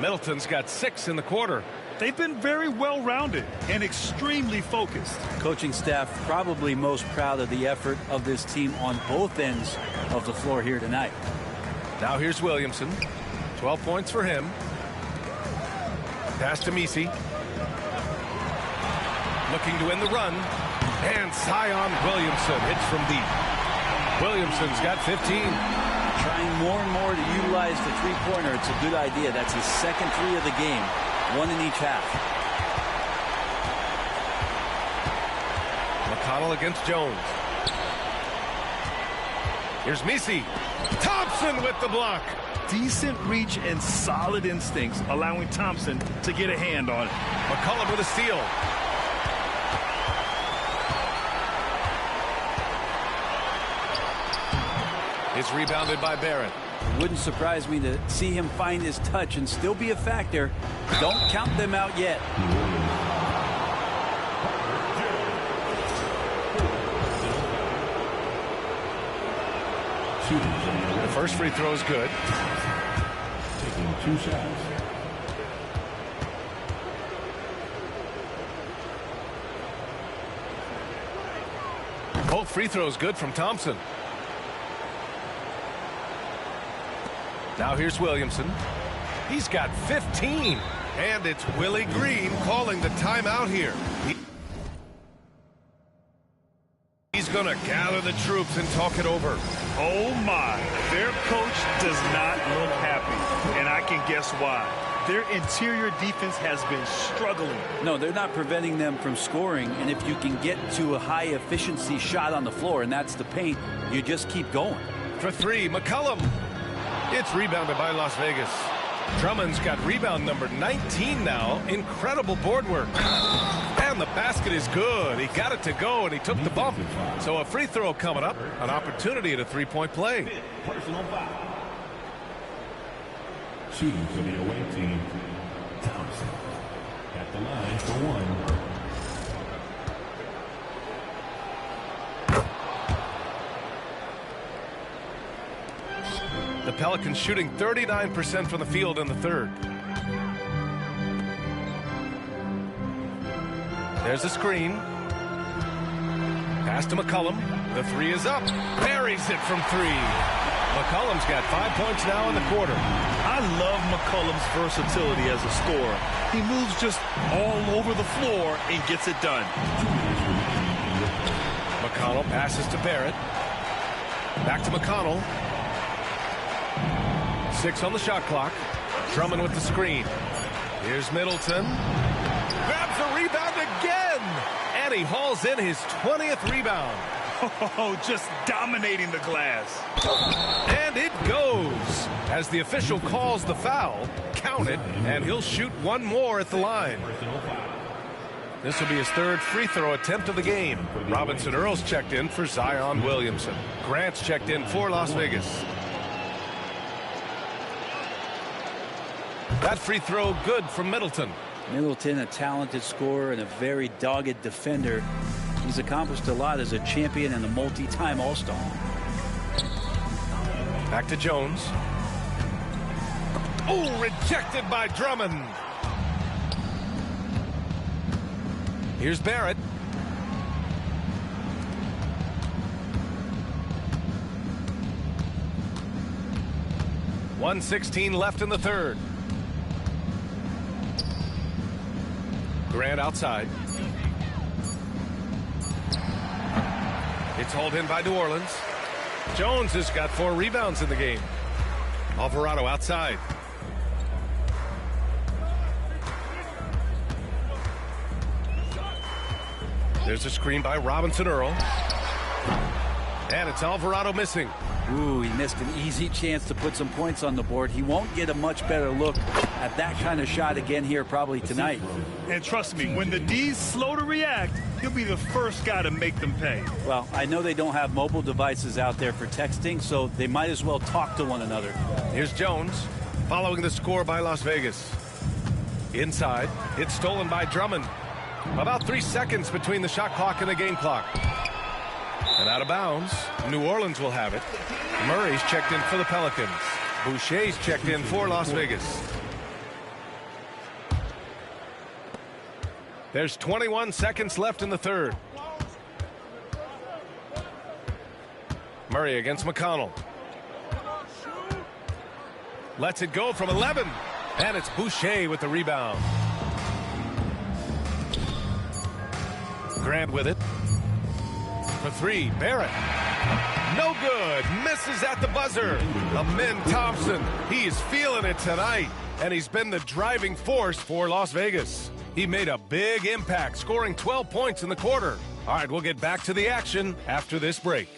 Middleton's got 6 in the quarter. They've been very well-rounded and extremely focused. Coaching staff probably most proud of the effort of this team on both ends of the floor here tonight. Now here's Williamson. 12 points for him. Pass to Misi. Looking to win the run. And Zion Williamson hits from deep. Williamson's got 15. Trying more and more to utilize the three-pointer. It's a good idea. That's his second 3 of the game. 1 in each half. McConnell against Jones. Here's Misi. Thompson with the block. Decent reach and solid instincts, allowing Thompson to get a hand on it. McCollum with a steal. It's rebounded by Barrett. It wouldn't surprise me to see him find his touch and still be a factor. Don't count them out yet. The first free throw is good. Taking 2 shots. Both free throws good from Thompson. Now here's Williamson. He's got 15. And it's Willie Green calling the timeout here. He's going to gather the troops and talk it over. Oh, my. Their coach does not look happy, and I can guess why. Their interior defense has been struggling. No, they're not preventing them from scoring, and if you can get to a high-efficiency shot on the floor, and that's the paint, you just keep going. For three, McCollum. It's rebounded by Las Vegas. Drummond's got rebound number 19 now. Incredible board work. And the basket is good. He got it to go, and he took the bump. So a free throw coming up. An opportunity at a three-point play. Personal foul. Shooting for the away team, Thompson. At the line for 1. The Pelicans shooting 39% from the field in the third. There's a screen. Pass to McCollum. The three is up. Buries it from 3. McCollum's got 5 points now in the quarter. I love McCollum's versatility as a scorer. He moves just all over the floor and gets it done. McConnell passes to Barrett. Back to McConnell. 6 on the shot clock. Drummond with the screen. Here's Middleton. Grabs the rebound again. And he hauls in his 20th rebound. Oh, just dominating the glass. And it goes. As the official calls the foul, count it, and he'll shoot one more at the line. This will be his 3rd free throw attempt of the game. Robinson Earls checked in for Zion Williamson. Grant's checked in for Las Vegas. That free throw good from Middleton. Middleton, a talented scorer and a very dogged defender. He's accomplished a lot as a champion and a multi-time All-Star. Back to Jones. Oh, rejected by Drummond. Here's Barrett. .116 left in the third. Grant outside. It's hauled in by New Orleans. Jones has got 4 rebounds in the game. Alvarado outside. There's a screen by Robinson Earl. And it's Alvarado missing. Ooh, he missed an easy chance to put some points on the board. He won't get a much better look at that kind of shot again here probably tonight. And trust me, when the D's slow to react, he'll be the first guy to make them pay. Well, I know they don't have mobile devices out there for texting, so they might as well talk to one another. Here's Jones following the score by Las Vegas. Inside, it's stolen by Drummond. About 3 seconds between the shot clock and the game clock. And out of bounds. New Orleans will have it. Murray's checked in for the Pelicans. Boucher's checked in for Las Vegas. There's 21 seconds left in the third. Murray against McConnell. Lets it go from 11. And it's Boucher with the rebound. Grant with it. For 3, Barrett. No good. Misses at the buzzer. Amin Thompson. He is feeling it tonight. And he's been the driving force for Las Vegas. He made a big impact, scoring 12 points in the quarter. All right, we'll get back to the action after this break.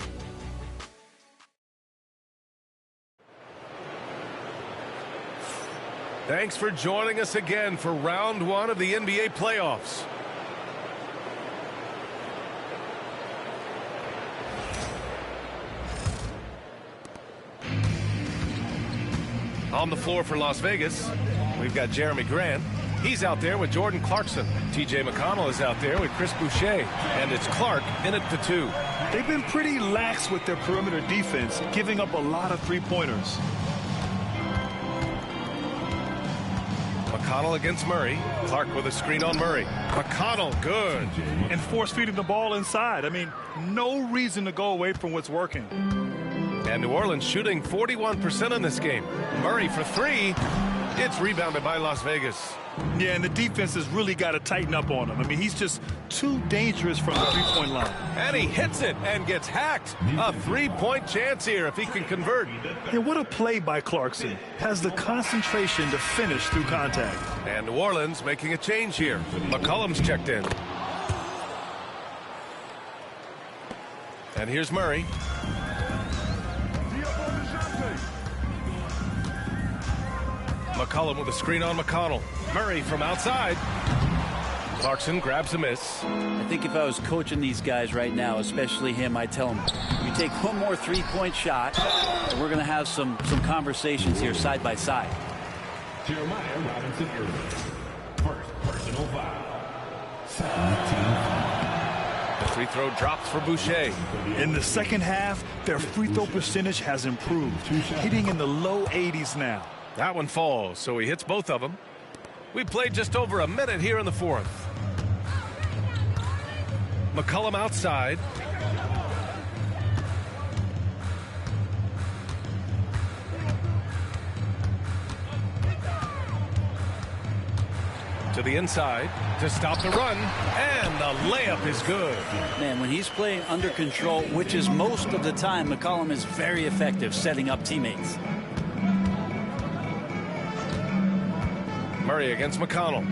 Thanks for joining us again for round 1 of the NBA playoffs. On the floor for Las Vegas, we've got Jeremy Grant. He's out there with Jordan Clarkson. T.J. McConnell is out there with Chris Boucher. And it's Clark in at the 2. They've been pretty lax with their perimeter defense, giving up a lot of three-pointers. McConnell against Murray. Clark with a screen on Murray. McConnell, good. And force-feeding the ball inside. I mean, no reason to go away from what's working. And New Orleans shooting 41% in this game. Murray for 3. It's rebounded by Las Vegas. Yeah, and the defense has really got to tighten up on him. I mean, he's just too dangerous from the three-point line. And he hits it and gets hacked. A 3-point chance here if he can convert. Yeah, what a play by Clarkson. Has the concentration to finish through contact. And New Orleans making a change here. McCollum's checked in. And here's Murray. McCollum with a screen on McConnell. Murray from outside. Clarkson grabs a miss. I think if I was coaching these guys right now, especially him, I'd tell him, you take one more three-point shot, and we're going to have some conversations here side by side. Jeremiah Robinson Early. First personal foul. 17. The free throw drops for Boucher. In the second half, their free throw percentage has improved, hitting in the low 80s now. That one falls, so he hits both of them. We played just over a minute here in the 4th. McCollum outside. To the inside to stop the run, and the layup is good. Man, when he's playing under control, which is most of the time, McCollum is very effective setting up teammates. Murray against McConnell.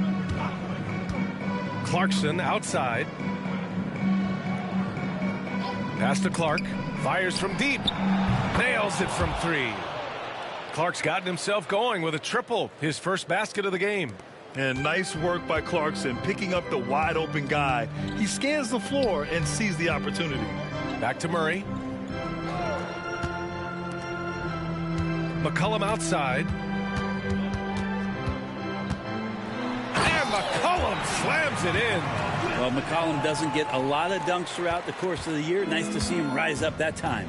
Clarkson outside. Pass to Clark. Fires from deep. Nails it from 3. Clark's gotten himself going with a triple. His first basket of the game. And nice work by Clarkson, picking up the wide open guy. He scans the floor and sees the opportunity. Back to Murray. McCollum outside. McCollum slams it in. Well, McCollum doesn't get a lot of dunks throughout the course of the year. Nice to see him rise up that time.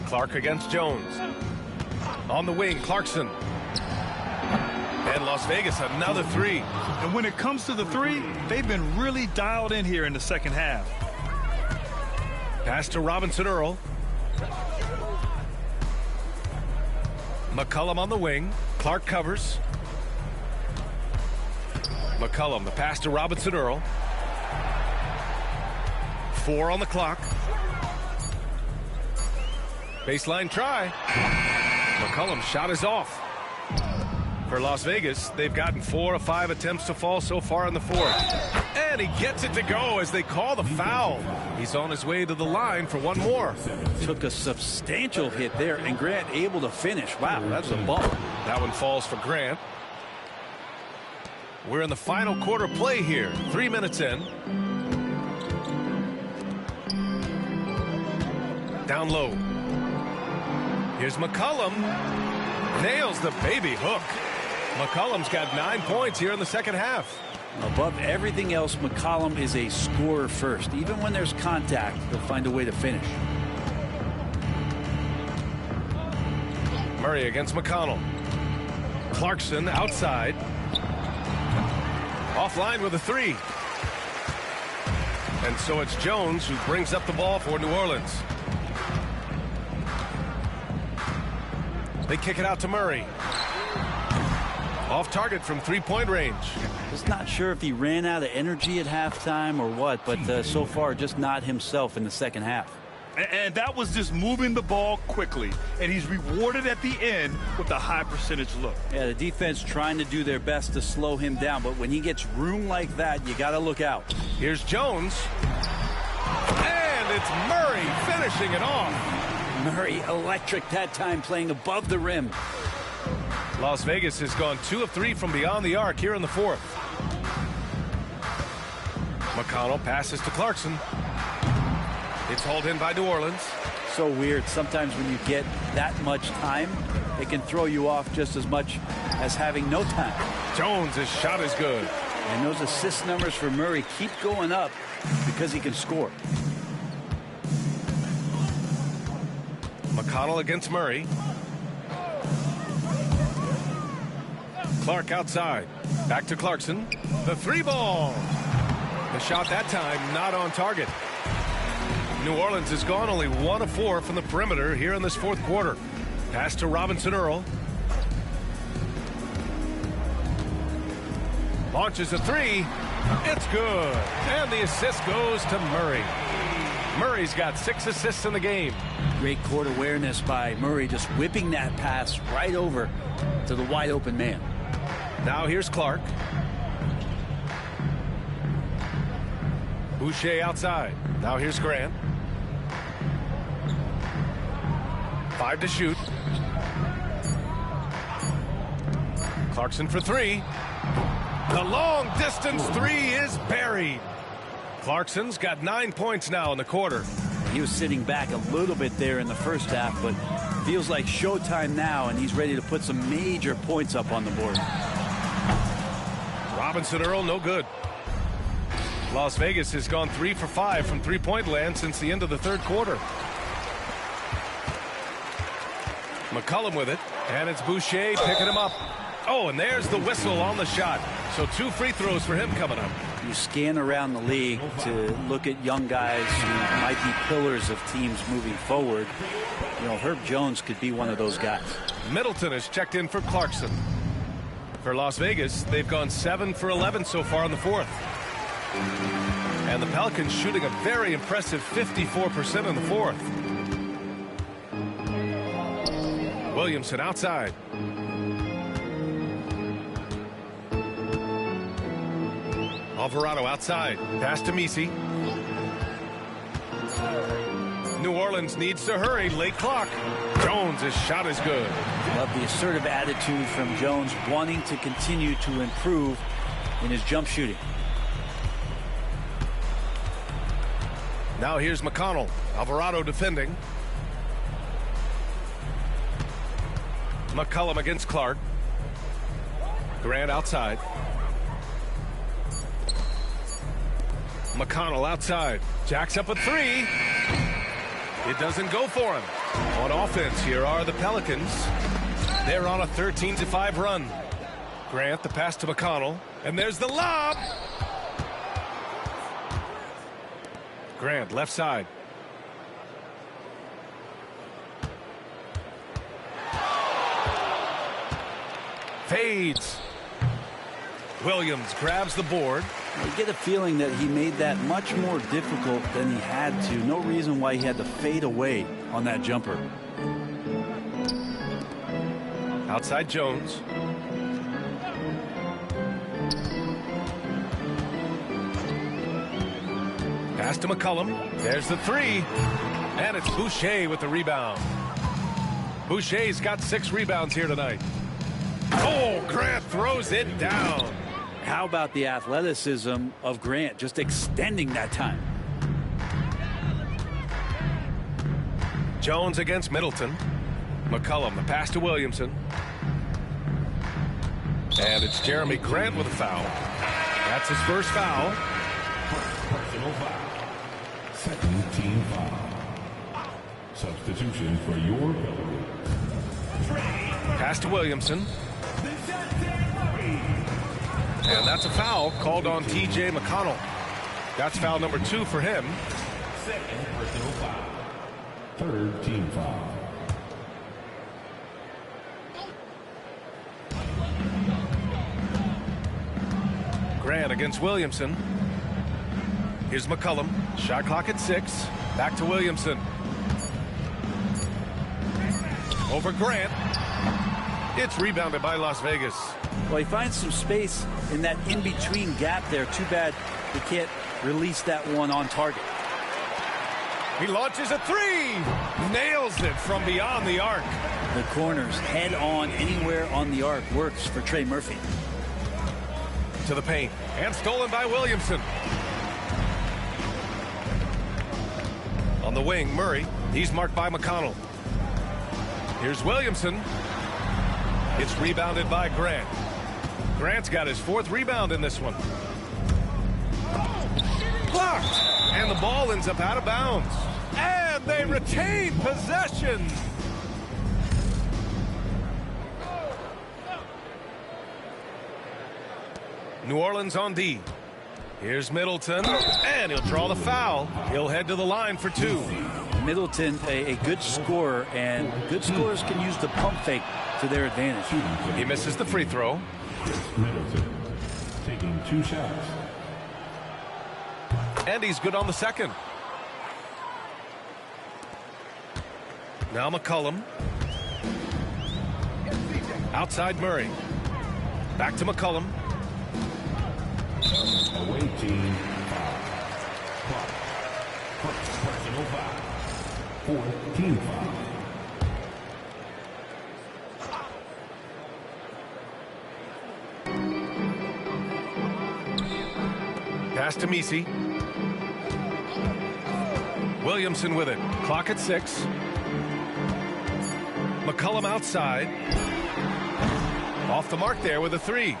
Clark against Jones. On the wing, Clarkson. And Las Vegas, another 3. And when it comes to the 3, they've been really dialed in here in the second half. Pass to Robinson Earl. McCollum on the wing. Clark covers. McCollum, the pass to Robinson Earl. 4 on the clock. Baseline try. McCollum's shot is off. For Las Vegas, they've gotten 4 of 5 attempts to fall so far in the 4th. And he gets it to go as they call the foul. He's on his way to the line for one more. Took a substantial hit there, and Grant able to finish. Wow, that's a bump. That one falls for Grant. We're in the final quarter play here. 3 minutes in. Down low. Here's McCollum. Nails the baby hook. McCollum's got 9 points here in the second half. Above everything else, McCollum is a scorer first. Even when there's contact, he'll find a way to finish. Murray against McConnell. Clarkson outside. Offline with a 3. And so it's Jones who brings up the ball for New Orleans. They kick it out to Murray. Off target from 3-point range. Just not sure if he ran out of energy at halftime or what, but so far just not himself in the second half. And that was just moving the ball quickly. And he's rewarded at the end with a high percentage look. Yeah, the defense trying to do their best to slow him down, but when he gets room like that, you got to look out. Here's Jones. And it's Murray finishing it off. Murray electric that time, playing above the rim. Las Vegas has gone 2 of 3 from beyond the arc here in the 4th. McConnell passes to Clarkson. It's hauled in by New Orleans. So weird. Sometimes when you get that much time, it can throw you off just as much as having no time. Jones, his shot is good. And those assist numbers for Murray keep going up because he can score. McConnell against Murray. Clark outside. Back to Clarkson. The 3-ball. The shot that time not on target. New Orleans has gone only 1 of 4 from the perimeter here in this fourth quarter. Pass to Robinson Earl. Launches a 3. It's good. And the assist goes to Murray. Murray's got 6 assists in the game. Great court awareness by Murray, just whipping that pass right over to the wide open man. Now here's Clark. Boucher outside. Now here's Grant. 5 to shoot. Clarkson for 3. The long distance 3 is buried. Clarkson's got 9 points now in the quarter. He was sitting back a little bit there in the first half, but feels like showtime now, and he's ready to put some major points up on the board. Robinson Earl, no good. Las Vegas has gone 3 for 5 from three-point land since the end of the third quarter. McCollum with it, and it's Boucher picking him up. Oh, and there's the whistle on the shot. So 2 free throws for him coming up. You scan around the league to look at young guys who might be pillars of teams moving forward. You know, Herb Jones could be one of those guys. Middleton has checked in for Clarkson. For Las Vegas, they've gone 7 for 11 so far in the fourth. And the Pelicans shooting a very impressive 54% in the fourth. Williamson outside. Alvarado outside. Pass to Misi. New Orleans needs to hurry. Late clock. Jones, his shot is good. Love the assertive attitude from Jones, wanting to continue to improve in his jump shooting. Now here's McConnell. Alvarado defending. McCollum against Clark. Grant outside. McConnell outside. Jacks up a 3. It doesn't go for him. On offense, here are the Pelicans. They're on a 13-5 run. Grant, the pass to McConnell. And there's the lob. Grant, left side. Fades. Williams grabs the board. I get a feeling that he made that much more difficult than he had to. No reason why he had to fade away on that jumper. Outside Jones. Pass to McCollum. There's the 3. And it's Boucher with the rebound. Boucher's got 6 rebounds here tonight. Oh, Grant throws it down. How about the athleticism of Grant, just extending that time? Jones against Middleton. McCollum, the pass to Williamson. And it's Jeremy Grant with a foul. That's his first foul. Personal foul. Second team foul. Substitution for your Pelicans. Pass to Williamson. And that's a foul called on T.J. McConnell. That's foul number 2 for him. Second personal foul. Third team foul. Grant against Williamson. Here's McCollum. Shot clock at 6. Back to Williamson. Over Grant. It's rebounded by Las Vegas. Well, he finds some space in that in-between gap there. Too bad he can't release that one on target. He launches a 3. Nails it from beyond the arc. The corners head on anywhere on the arc works for Trey Murphy. To the paint. And stolen by Williamson. On the wing, Murray. He's marked by McConnell. Here's Williamson. It's rebounded by Grant. Grant's got his 4th rebound in this one. Blocked. And the ball ends up out of bounds. And they retain possession. New Orleans on D. Here's Middleton, and he'll draw the foul. He'll head to the line for 2. Middleton, a good scorer, and good scorers can use the pump fake to their advantage. He misses the free throw. Middleton taking 2 shots. And he's good on the second. Now McCollum. Outside Murray. Back to McCollum. Away team foul. Personal foul. 4th team foul. Pass to Messi. Williamson with it. Clock at 6. McCollum outside. Off the mark there with a 3.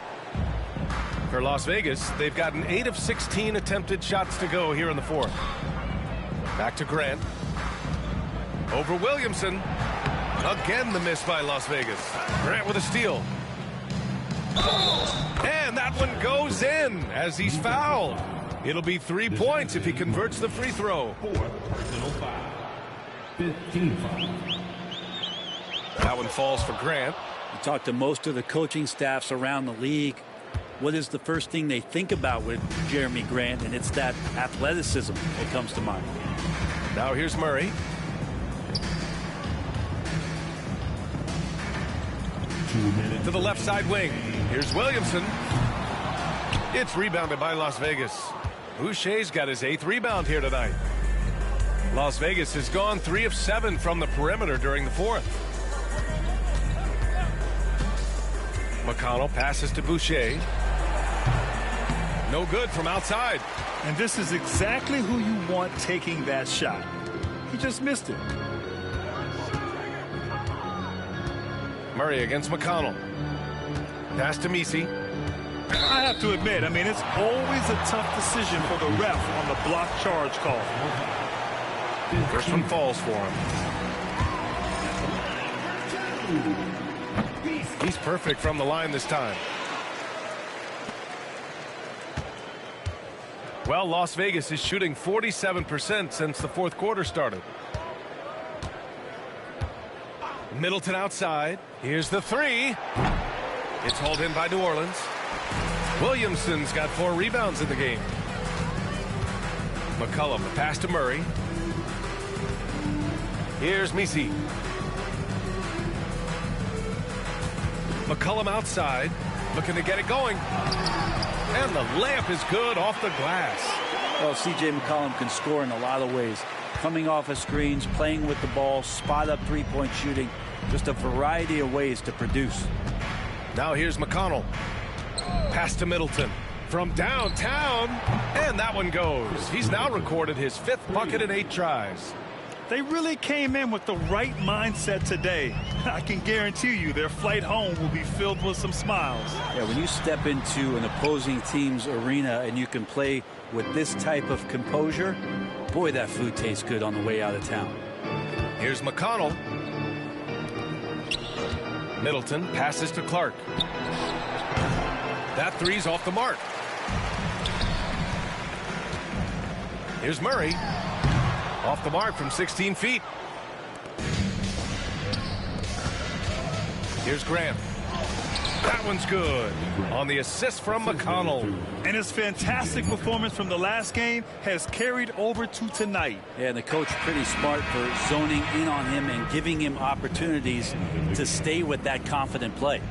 For Las Vegas, they've gotten 8 of 16 attempted shots to go here in the 4th. Back to Grant. Over Williamson. Again the miss by Las Vegas. Grant with a steal. And that one goes in as he's fouled. It'll be 3 points if he converts the free throw. 4th personal foul. 5th team foul. That one falls for Grant. You talk to most of the coaching staffs around the league. What is the first thing they think about with Jeremy Grant? And it's that athleticism that comes to mind. Now here's Murray. To the left side wing. Here's Williamson. It's rebounded by Las Vegas. Boucher's got his 8th rebound here tonight. Las Vegas has gone 3 of 7 from the perimeter during the 4th. McConnell passes to Boucher. No good from outside. And this is exactly who you want taking that shot. He just missed it. Murray against McConnell. Pass to Messi. I have to admit, it's always a tough decision for the ref on the block charge call. First one falls for him. He's perfect from the line this time. Well, Las Vegas is shooting 47% since the 4th quarter started. Middleton outside. Here's the 3. It's hauled in by New Orleans. Williamson's got 4 rebounds in the game. McCollum, the pass to Murray. Here's Messi. McCollum outside, looking to get it going. And the layup is good off the glass. Well, C.J. McCollum can score in a lot of ways. Coming off of screens, playing with the ball, spot up 3-point shooting. Just a variety of ways to produce. Now here's McConnell. Pass to Middleton from downtown. And that one goes. He's now recorded his 5th bucket in 8 tries. They really came in with the right mindset today. I can guarantee you their flight home will be filled with some smiles. Yeah, when you step into an opposing team's arena and you can play with this type of composure, boy, that food tastes good on the way out of town. Here's McConnell. Middleton passes to Clark. That 3's off the mark. Here's Murray. Off the mark from 16 feet. Here's Grant. That one's good. On the assist from McConnell. And his fantastic performance from the last game has carried over to tonight. Yeah, and the coach pretty smart for zoning in on him and giving him opportunities to stay with that confident play.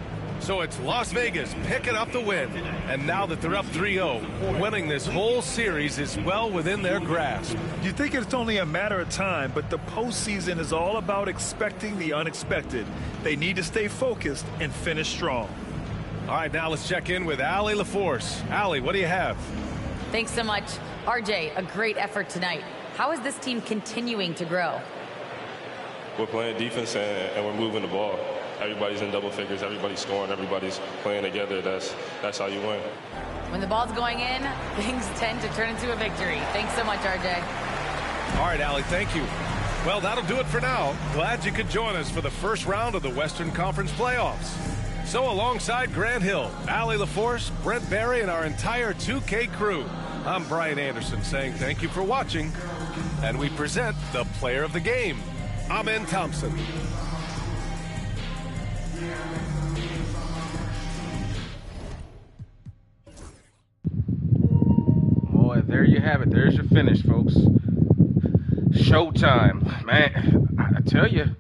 So it's Las Vegas picking up the win. And now that they're up 3-0, winning this whole series is well within their grasp. You think it's only a matter of time, but the postseason is all about expecting the unexpected. They need to stay focused and finish strong. All right, now let's check in with Allie LaForce. Allie, what do you have? Thanks so much. RJ, a great effort tonight. How is this team continuing to grow? we're playing defense and we're moving the ball. Everybody's in double figures. Everybody's scoring. Everybody's playing together. That's how you win. When the ball's going in, things tend to turn into a victory. Thanks so much, RJ. All right, Allie, thank you. Well, that'll do it for now. Glad you could join us for the first round of the Western Conference playoffs. So alongside Grant Hill, Allie LaForce, Brent Barry, and our entire 2K crew, I'm Brian Anderson saying thank you for watching. And we present the player of the game, Amen Thompson. Boy, there you have it. There's your finish, folks. Showtime. Man, I tell you,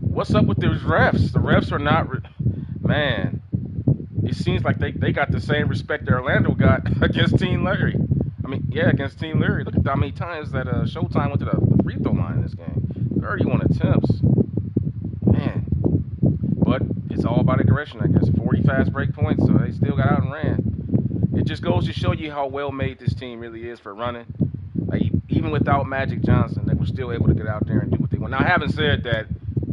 what's up with those refs? The refs are not... Man, it seems like they got the same respect that Orlando got against Team Larry. I mean, yeah, against Team Larry. Look at how many times that Showtime went to the free throw line in this game. 31 attempts. Man. But it's all about aggression, I guess. 40 fast break points, so they still got out and ran. It just goes to show you how well made this team really is for running. Like, even without Magic Johnson, they were still able to get out there and do what they want. Now, having said that,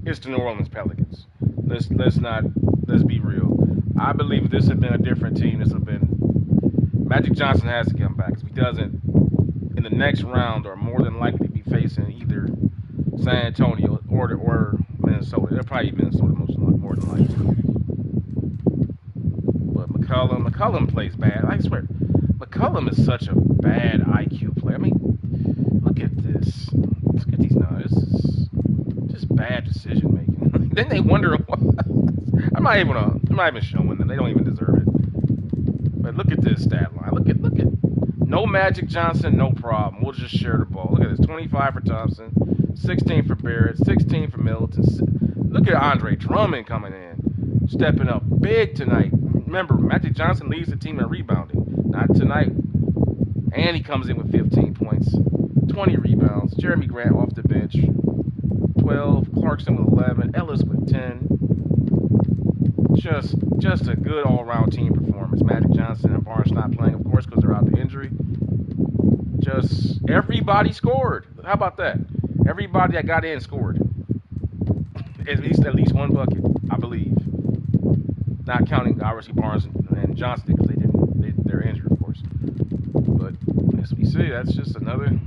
it's the New Orleans Pelicans. Let's be real. I believe if this had been a different team, this would have been... Magic Johnson has to come back. If he doesn't, in the next round, are more than likely to be facing either San Antonio or Minnesota. They'll probably be Minnesota more than likely. But McCollum plays bad. I swear, McCollum is such a bad IQ player. I mean, look at this. Look at these now. This is just bad decision making. Then they wonder why. I'm not even showing them. They don't even deserve it. But look at this stat line. Look at. No Magic Johnson, no problem. We'll just share the ball. Look at this. 25 for Thompson, 16 for Barrett, 16 for Middleton. Look at Andre Drummond coming in, stepping up big tonight. Remember, Magic Johnson leads the team in rebounding. Not tonight. And he comes in with 15 points, 20 rebounds. Jeremy Grant off the bench, 12. Clarkson with 11. Ellis with 10. Just a good all-around team performance. Magic Johnson and Barnes not playing, of course, because they're out to injury. Just everybody scored. How about that? Everybody that got in scored. At least one bucket, I believe. Not counting obviously Barnes and Johnson because they're injured, of course. But as we see, that's just another.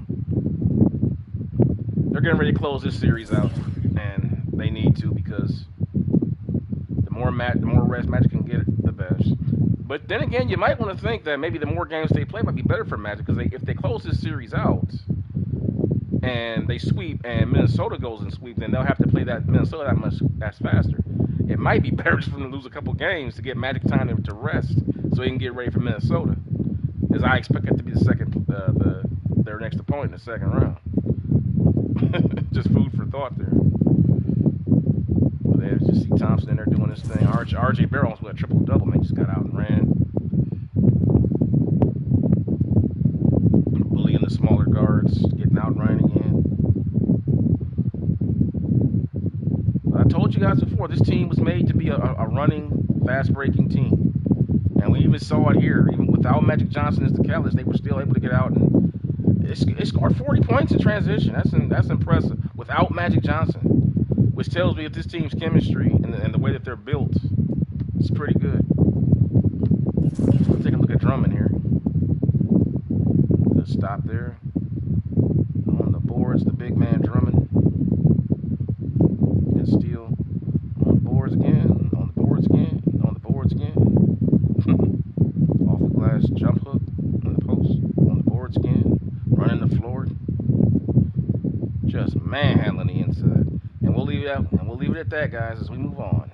They're getting ready to close this series out, and they need to because. The more rest Magic can get, the best. But then again, you might want to think that maybe the more games they play might be better for Magic because if they close this series out and they sweep and Minnesota goes and sweep, then they'll have to play that Minnesota that's faster. It might be better just for them to lose a couple games to get Magic time to rest so they can get ready for Minnesota. As I expect it to be their next opponent in the second round. Just food for thought there. There, just see Thompson in there doing his thing. RJ Barrett almost with a triple-double. Man, just got out and ran. Bullying the smaller guards, getting out and running again. I told you guys before, this team was made to be a running, fast-breaking team. And we even saw it here. Even without Magic Johnson as the catalyst, they were still able to get out and it scored 40 points in transition. That's impressive. Without Magic Johnson. Which tells me if this team's chemistry and the way that they're built, it's pretty good. Let's take a look at Drummond here. Good stop there. On the boards, the big man Drummond. And steal. On the boards again. On the boards again. On the boards again. Off the glass jump hook. On the post. On the boards again. Running the floor. Just manhandling the inside. And we'll leave it at that, guys, as we move on.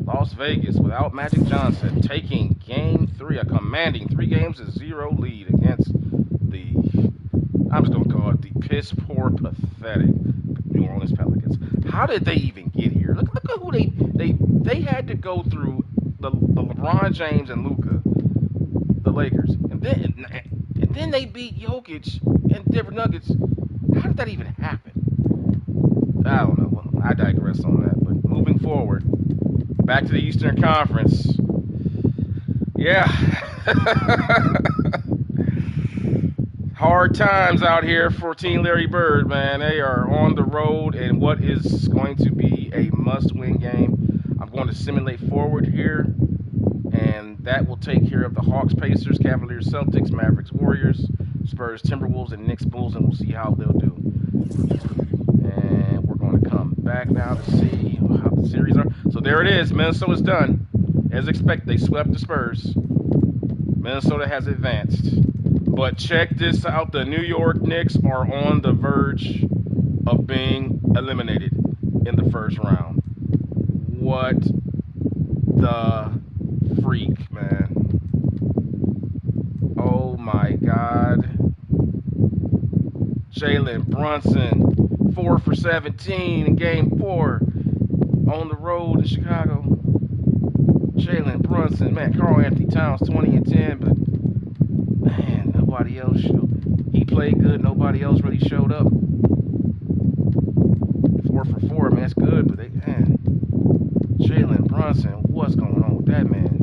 Las Vegas, without Magic Johnson, taking Game 3, a commanding 3-0 lead against the, I'm just going to call it the piss-poor, pathetic New Orleans Pelicans. How did they even get here? Look at who they had to go through the LeBron James and Luka, the Lakers, and then they beat Jokic and Denver Nuggets. How did that even happen? I don't know. Well, I digress on that. But moving forward, back to the Eastern Conference. Yeah. Hard times out here for Team Larry Bird, man. They are on the road in what is going to be a must-win game. I'm going to simulate forward here, and that will take care of the Hawks, Pacers, Cavaliers, Celtics, Mavericks, Warriors, Spurs, Timberwolves, and Knicks, Bulls, and we'll see how they'll do. And we're going to come back now to see how the series are. So there it is. Minnesota's done. As expected, they swept the Spurs. Minnesota has advanced. But check this out. The New York Knicks are on the verge of being eliminated in the first round. What the freak, man. Oh, my God. Jalen Brunson, 4 for 17 in Game 4 on the road in Chicago. Jalen Brunson, man, Karl Anthony Towns, 20 and 10, but man, nobody else showed. He played good. Nobody else really showed up. 4 for 4, man, that's good, but man, Jalen Brunson, what's going on with that man?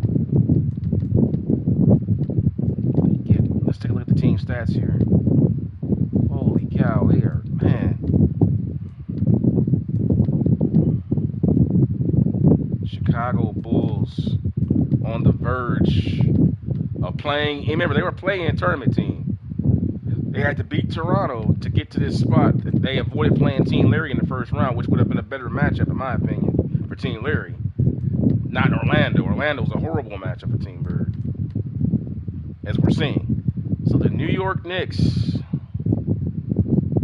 Let's take a look at the team stats here. Holy cow, they are, man. Chicago Bulls on the verge of playing. Remember, they were playing a tournament team. They had to beat Toronto to get to this spot. They avoided playing Team Larry in the first round, which would have been a better matchup, in my opinion, for Team Larry. Not Orlando. Orlando was a horrible matchup for Team Bird, as we're seeing. So the New York Knicks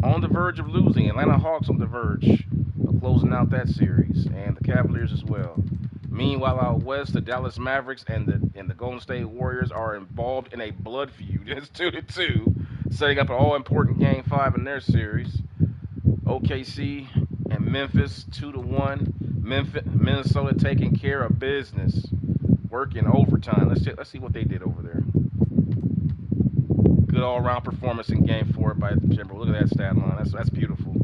on the verge of losing. Atlanta Hawks on the verge of closing out that series, and the Cavaliers as well. Meanwhile, out west, the Dallas Mavericks and the Golden State Warriors are involved in a blood feud. It's 2-2, setting up an all-important Game 5 in their series. OKC and Memphis 2-1. Minnesota taking care of business, working overtime. Let's see what they did over there. Good all-around performance in Game 4 by the Timberwolves. Look at that stat line. That's beautiful.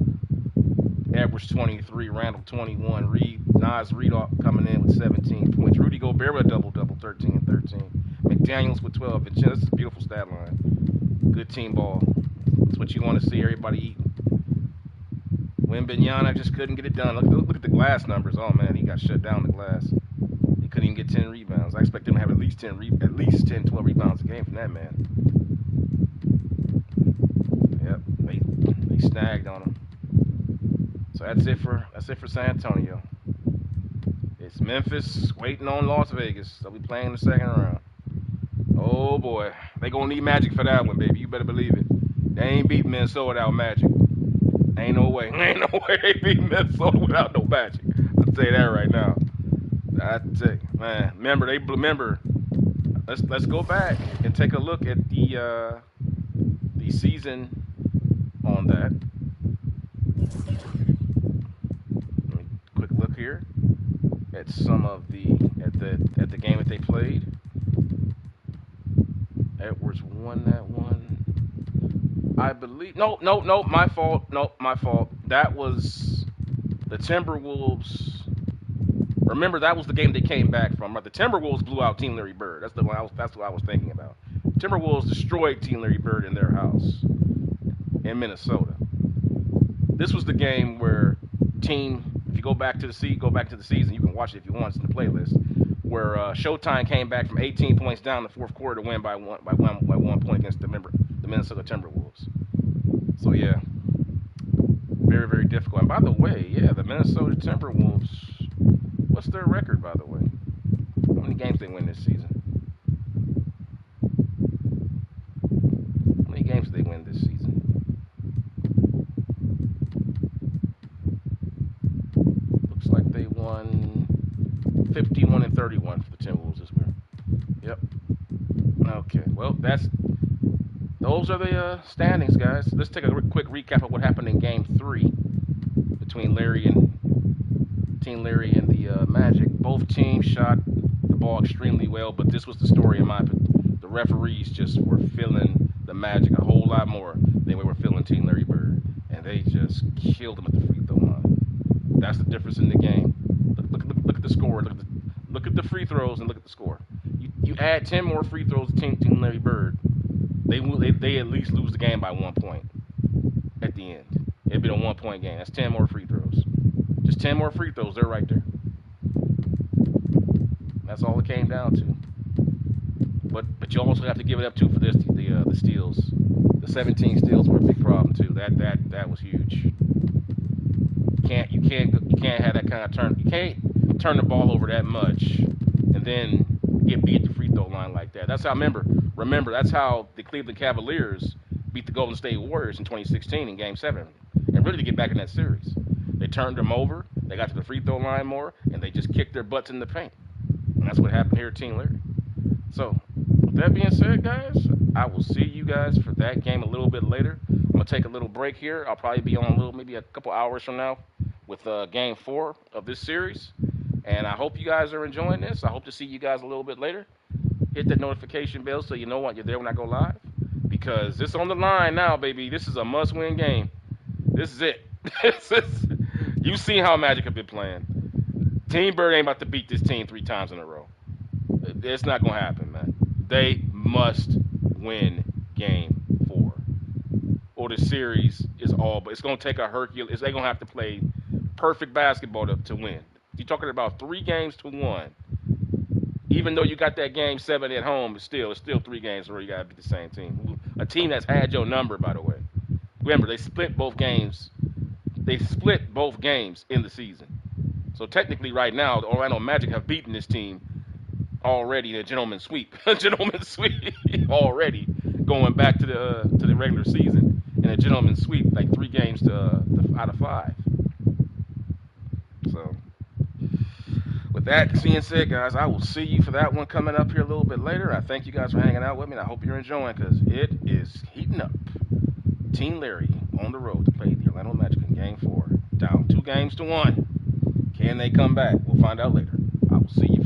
Average 23, Randall 21, Nas Reed coming in with 17 points. Rudy Gobert with a double-double, 13 and 13. McDaniels with 12. This is a beautiful stat line. Good team ball. That's what you want to see, everybody eating. Wembanyama just couldn't get it done. Look at the glass numbers. Oh, man, he got shut down the glass. He couldn't even get 10 rebounds. I expect him to have at least 10, 12 rebounds a game from that man. Yep, they snagged on him. So that's it for San Antonio. It's Memphis waiting on Las Vegas. They'll be playing the second round. Oh boy, they gonna need Magic for that one, baby. You better believe it. They ain't beat Minnesota without Magic. Ain't no way they beat Minnesota without no Magic. I'll tell you that right now. That's it, man. Remember. Let's go back and take a look at the season on that. Quick look here at some of the game that they played. Edwards won that one, I believe. No, my fault. That was the Timberwolves. Remember, that was the game they came back from. The Timberwolves blew out Team Larry Bird. That's what I was thinking about. Timberwolves destroyed Team Larry Bird in their house in Minnesota. This was the game where if you go back to the season, you can watch it if you want. It's in the playlist, where Showtime came back from 18 points down in the fourth quarter to win by one point against the Minnesota Timberwolves. So yeah, very, very difficult. And by the way, yeah, the Minnesota Timberwolves, what's their record, by the way? How many games they win this season? How many games did they win this season? Looks like they won 51 and 31 for the Timberwolves this year. Yep. Okay. Well, those are the standings, guys. Let's take a quick recap of what happened in Game 3 between Team Larry and the Magic. Both teams shot the ball extremely well, but this was the story in my opinion. The referees just were feeling the Magic a whole lot more than we were feeling Team Larry Bird, and they just killed them at the free throw line. That's the difference in the game. Look at the score. Look at the free throws and look at the score. You add 10 more free throws to Team Larry Bird, they at least lose the game by 1 point at the end. It'd be a 1 point game. That's 10 more free throws. Just 10 more free throws. They're right there. That's all it came down to. But you also have to give it up too for this the steals. The 17 steals were a big problem too. That was huge. You can't have that kind of turn. You can't turn the ball over that much and then get beat at the free throw line like that. That's how remember that's how the Cleveland Cavaliers beat the Golden State Warriors in 2016 in Game 7, and really to get back in that series. They turned them over. They got to the free throw line more, and they just kicked their butts in the paint. And that's what happened here at Team Larry. So, with that being said, guys, I will see you guys for that game a little bit later. I'm going to take a little break here. I'll probably be on maybe a couple hours from now with Game 4 of this series. And I hope you guys are enjoying this. I hope to see you guys a little bit later. Hit that notification bell so you know what you're there when I go live. Because it's on the line now, baby. This is a must-win game. This is it. You've seen how Magic have been playing. Team Bird ain't about to beat this team 3 times in a row. It's not going to happen, man. They must win Game 4. Or the series is all, but it's going to take a Hercules. They're going to have to play perfect basketball to win. You're talking about 3 games to 1. Even though you got that Game 7 at home, it's still 3 games where you got to beat the same team. A team that's had your number, by the way. Remember, they split both games. They split both games in the season. So technically, right now, the Orlando Magic have beaten this team already in a gentleman's sweep. Already, going back to the regular season in a gentleman's sweep, like 3 games out of 5. So, with that being said, guys, I will see you for that one coming up here a little bit later. I thank you guys for hanging out with me, and I hope you're enjoying because it is heating up. Team Larry on the road to play the Orlando Magic in Game 4. Down 2 games to 1. Can they come back? We'll find out later. I will see you.